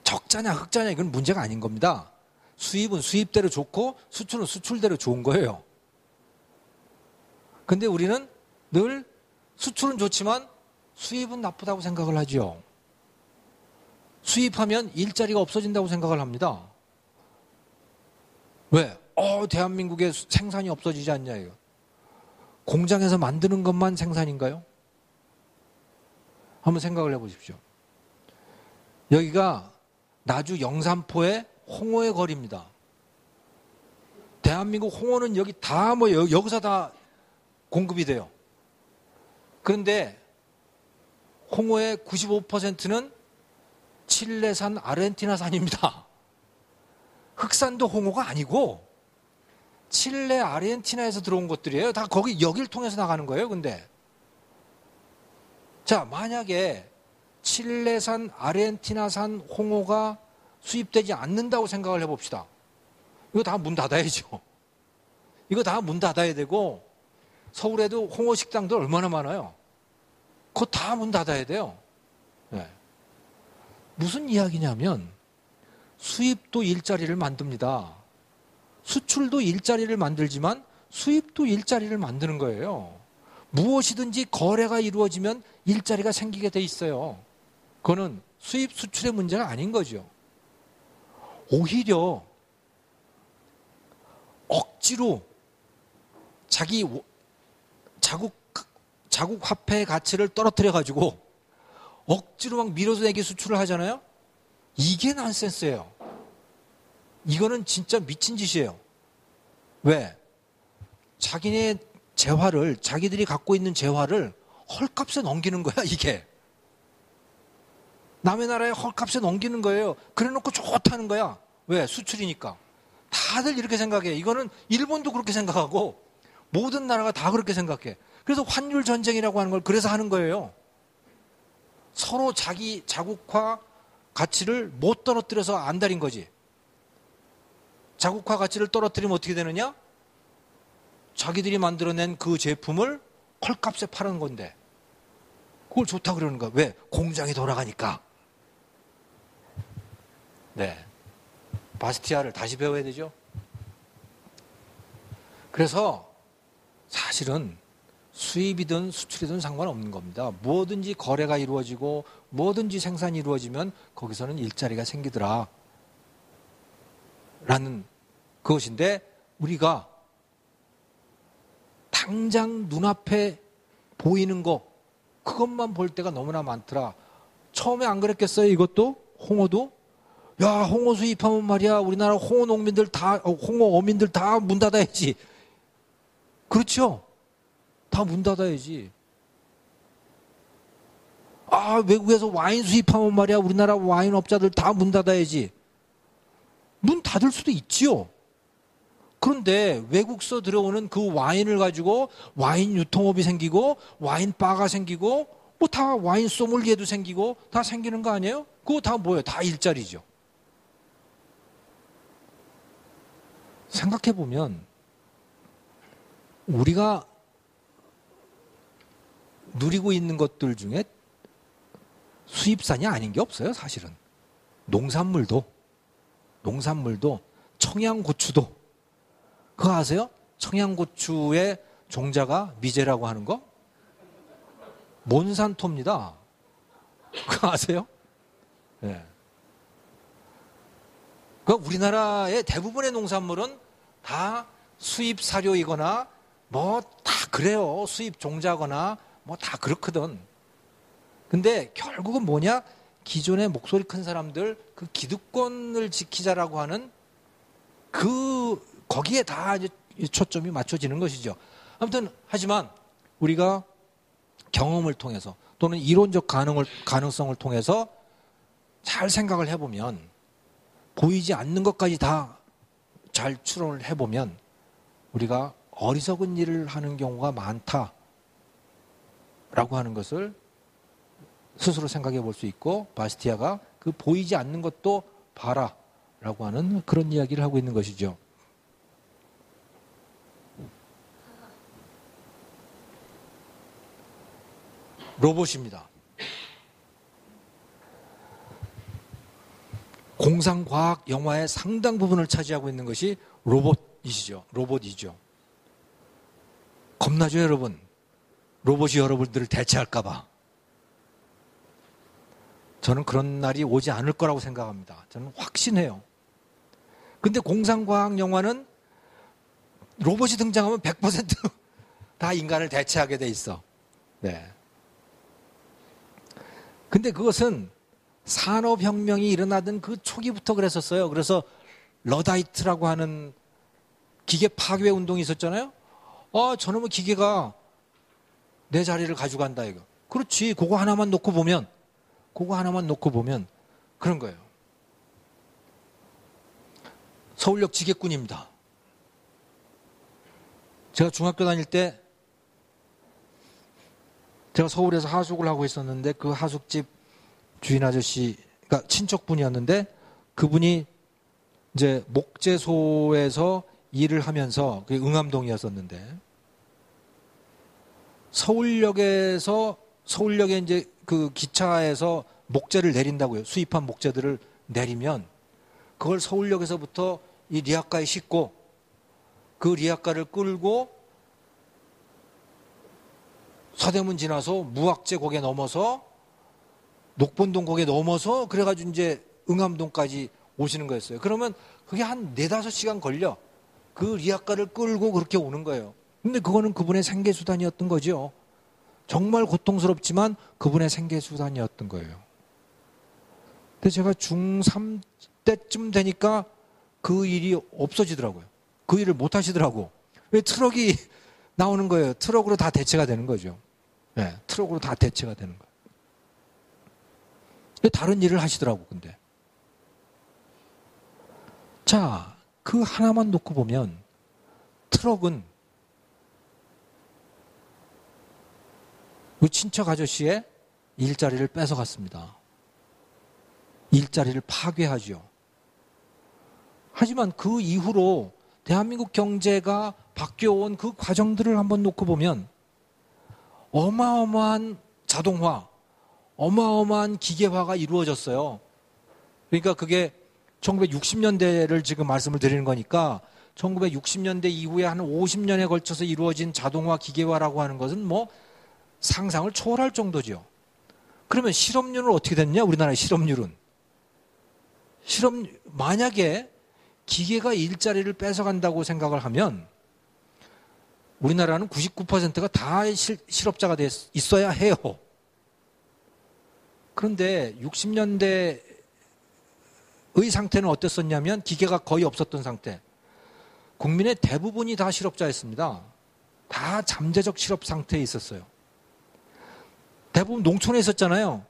적자냐 흑자냐 이건 문제가 아닌 겁니다. 수입은 수입대로 좋고 수출은 수출대로 좋은 거예요. 근데 우리는 늘 수출은 좋지만 수입은 나쁘다고 생각을 하죠. 수입하면 일자리가 없어진다고 생각을 합니다. 왜? 대한민국의 생산이 없어지지 않냐 이거. 공장에서 만드는 것만 생산인가요? 한번 생각을 해보십시오. 여기가 나주 영산포의 홍어의 거리입니다. 대한민국 홍어는 여기 다 여기서 다 공급이 돼요. 그런데 홍어의 95%는 칠레산, 아르헨티나산입니다. 흑산도 홍어가 아니고 칠레, 아르헨티나에서 들어온 것들이에요. 다 여길 통해서 나가는 거예요. 근데 자, 만약에 칠레산, 아르헨티나산 홍어가 수입되지 않는다고 생각을 해봅시다. 이거 다 문 닫아야죠. 이거 다 문 닫아야 되고 서울에도 홍어 식당들 얼마나 많아요. 그거 다 문 닫아야 돼요. 네. 무슨 이야기냐면 수입도 일자리를 만듭니다. 수출도 일자리를 만들지만 수입도 일자리를 만드는 거예요. 무엇이든지 거래가 이루어지면 일자리가 생기게 돼 있어요. 그거는 수입 수출의 문제가 아닌 거죠. 오히려 억지로 자국 화폐의 가치를 떨어뜨려 가지고 억지로 막 밀어내기 수출을 하잖아요. 이게 난센스예요. 이거는 진짜 미친 짓이에요. 왜? 자기네 재화를, 자기들이 갖고 있는 재화를 헐값에 넘기는 거야, 이게. 남의 나라에 헐값에 넘기는 거예요. 그래 놓고 좋다는 거야. 왜? 수출이니까. 다들 이렇게 생각해. 이거는 일본도 그렇게 생각하고 모든 나라가 다 그렇게 생각해. 그래서 환율 전쟁이라고 하는 걸 그래서 하는 거예요. 서로 자기 자국화 가치를 못 떨어뜨려서 안달인 거지. 자국화 가치를 떨어뜨리면 어떻게 되느냐? 자기들이 만들어낸 그 제품을 헐값에 파는 건데 그걸 좋다 그러는 거야. 왜? 공장이 돌아가니까. 네. 바스티아를 다시 배워야 되죠. 그래서 사실은 수입이든 수출이든 상관없는 겁니다. 뭐든지 거래가 이루어지고 뭐든지 생산이 이루어지면 거기서는 일자리가 생기더라 라는 그것인데 우리가 당장 눈앞에 보이는 거 그것만 볼 때가 너무나 많더라. 처음에 안 그랬겠어요? 이것도? 홍어도? 야, 홍어 수입하면 말이야 우리나라 홍어 농민들 다 홍어 어민들 다 문 닫아야지. 그렇죠? 다 문 닫아야지. 아, 외국에서 와인 수입하면 말이야 우리나라 와인 업자들 다 문 닫아야지. 문 닫을 수도 있지요. 그런데 외국서 들어오는 그 와인을 가지고 와인 유통업이 생기고 와인 바가 생기고 뭐 다 와인 소믈리에도 생기고 다 생기는 거 아니에요? 그거 다 뭐예요? 다 일자리죠. 생각해 보면 우리가 누리고 있는 것들 중에 수입산이 아닌 게 없어요, 사실은. 농산물도 청양고추도 그거 아세요? 청양고추의 종자가 미제라고 하는 거? 몬산토입니다. 그거 아세요? 네. 그러니까 우리나라의 대부분의 농산물은 다 수입 사료이거나 뭐 다 그래요. 수입 종자거나 뭐 다 그렇거든. 근데 결국은 뭐냐? 기존의 목소리 큰 사람들 그 기득권을 지키자라고 하는 거기에 다 이제 초점이 맞춰지는 것이죠. 아무튼 하지만 우리가 경험을 통해서 또는 이론적 가능성을 통해서 잘 생각을 해보면 보이지 않는 것까지 다 잘 추론을 해보면 우리가 어리석은 일을 하는 경우가 많다라고 하는 것을 스스로 생각해 볼 수 있고 바스티아가 그 보이지 않는 것도 봐라라고 하는 그런 이야기를 하고 있는 것이죠. 로봇입니다. 공상과학 영화의 상당 부분을 차지하고 있는 것이 로봇이죠. 겁나죠, 여러분? 로봇이 여러분들을 대체할까봐. 저는 그런 날이 오지 않을 거라고 생각합니다. 저는 확신해요. 근데 공상과학 영화는 로봇이 등장하면 100% 다 인간을 대체하게 돼 있어. 네. 근데 그것은 산업혁명이 일어나던 그 초기부터 그랬었어요. 그래서 러다이트라고 하는 기계 파괴 운동이 있었잖아요. 저놈의 기계가 내 자리를 가져간다 이거. 그렇지. 그거 하나만 놓고 보면 그런 거예요. 서울역 지게꾼입니다. 제가 중학교 다닐 때 제가 서울에서 하숙을 하고 있었는데 그 하숙집 주인 아저씨가 친척분이었는데 그분이 이제 목재소에서 일을 하면서 그게 응암동이었었는데 서울역에 이제 그 기차에서 목재를 내린다고요. 수입한 목재들을 내리면 그걸 서울역에서부터 이 리아카에 싣고 그 리아카를 끌고 서대문 지나서 무학재 거기에 넘어서 녹본동 거기에 넘어서 그래가지고 이제 응암동까지 오시는 거였어요. 그러면 그게 한 4-5시간 걸려. 그 리아카를 끌고 그렇게 오는 거예요. 근데 그거는 그분의 생계수단이었던 거죠. 정말 고통스럽지만 그분의 생계수단이었던 거예요. 근데 제가 중3 때쯤 되니까 그 일이 없어지더라고요. 그 일을 못 하시더라고. 왜 트럭이 나오는 거예요. 트럭으로 다 대체가 되는 거죠. 네, 트럭으로 다 대체가 되는 거예요. 다른 일을 하시더라고, 근데. 자, 그 하나만 놓고 보면 트럭은 우리 친척 아저씨의 일자리를 뺏어갔습니다. 일자리를 파괴하죠. 하지만 그 이후로 대한민국 경제가 바뀌어온 그 과정들을 한번 놓고 보면 어마어마한 자동화, 어마어마한 기계화가 이루어졌어요. 그러니까 그게 1960년대를 지금 말씀을 드리는 거니까 1960년대 이후에 한 50년에 걸쳐서 이루어진 자동화 기계화라고 하는 것은 뭐 상상을 초월할 정도죠. 그러면 실업률은 어떻게 됐냐? 우리나라의 실업률은. 만약에 기계가 일자리를 뺏어간다고 생각을 하면 우리나라는 99%가 다 실업자가 있어야 해요. 그런데 60년대의 상태는 어땠었냐면 기계가 거의 없었던 상태. 국민의 대부분이 다 실업자였습니다. 다 잠재적 실업 상태에 있었어요. 대부분 농촌에 있었잖아요.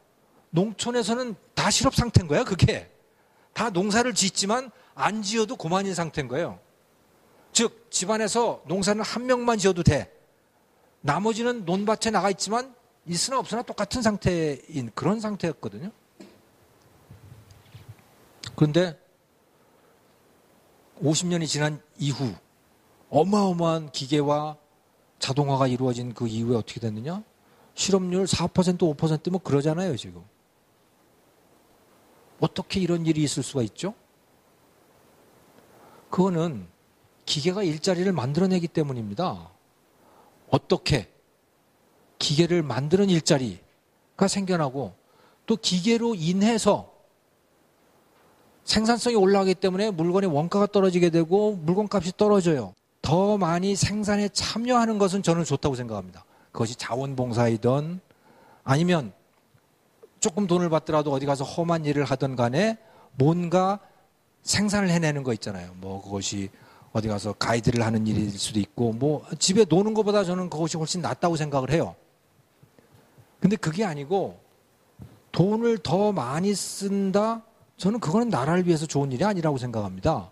농촌에서는 다 실업 상태인 거야, 그게. 다 농사를 짓지만 안 지어도 그만인 상태인 거예요. 즉 집안에서 농사는 한 명만 지어도 돼. 나머지는 논밭에 나가 있지만 있으나 없으나 똑같은 상태인 그런 상태였거든요. 그런데 50년이 지난 이후 어마어마한 기계와 자동화가 이루어진 그 이후에 어떻게 됐느냐? 실업률 4% 5%뭐 그러잖아요 지금. 어떻게 이런 일이 있을 수가 있죠? 그거는 기계가 일자리를 만들어내기 때문입니다. 어떻게 기계를 만드는 일자리가 생겨나고 또 기계로 인해서 생산성이 올라가기 때문에 물건의 원가가 떨어지게 되고 물건값이 떨어져요. 더 많이 생산에 참여하는 것은 저는 좋다고 생각합니다. 그것이 자원봉사이든 아니면 조금 돈을 받더라도 어디 가서 험한 일을 하든 간에 뭔가 생산을 해내는 거 있잖아요. 뭐 그것이 어디 가서 가이드를 하는 일일 수도 있고 뭐 집에 노는 것보다 저는 그것이 훨씬 낫다고 생각을 해요. 근데 그게 아니고 돈을 더 많이 쓴다? 저는 그거는 나라를 위해서 좋은 일이 아니라고 생각합니다.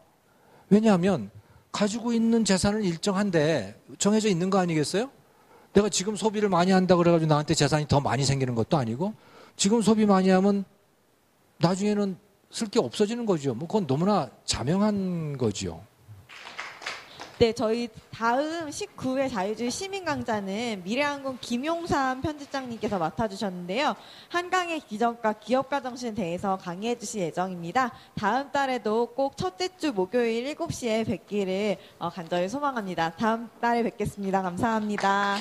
왜냐하면 가지고 있는 재산은 일정한데 정해져 있는 거 아니겠어요? 내가 지금 소비를 많이 한다 그래가지고 나한테 재산이 더 많이 생기는 것도 아니고 지금 소비 많이 하면 나중에는 쓸 게 없어지는 거죠. 뭐 그건 너무나 자명한 거죠. 네, 저희 다음 19회 자유주의 시민강좌는 미래항공 김용삼 편집장님께서 맡아주셨는데요. 한강의 기적과 기업가 정신에 대해서 강의해 주실 예정입니다. 다음 달에도 꼭 첫째 주 목요일 7시에 뵙기를 간절히 소망합니다. 다음 달에 뵙겠습니다. 감사합니다.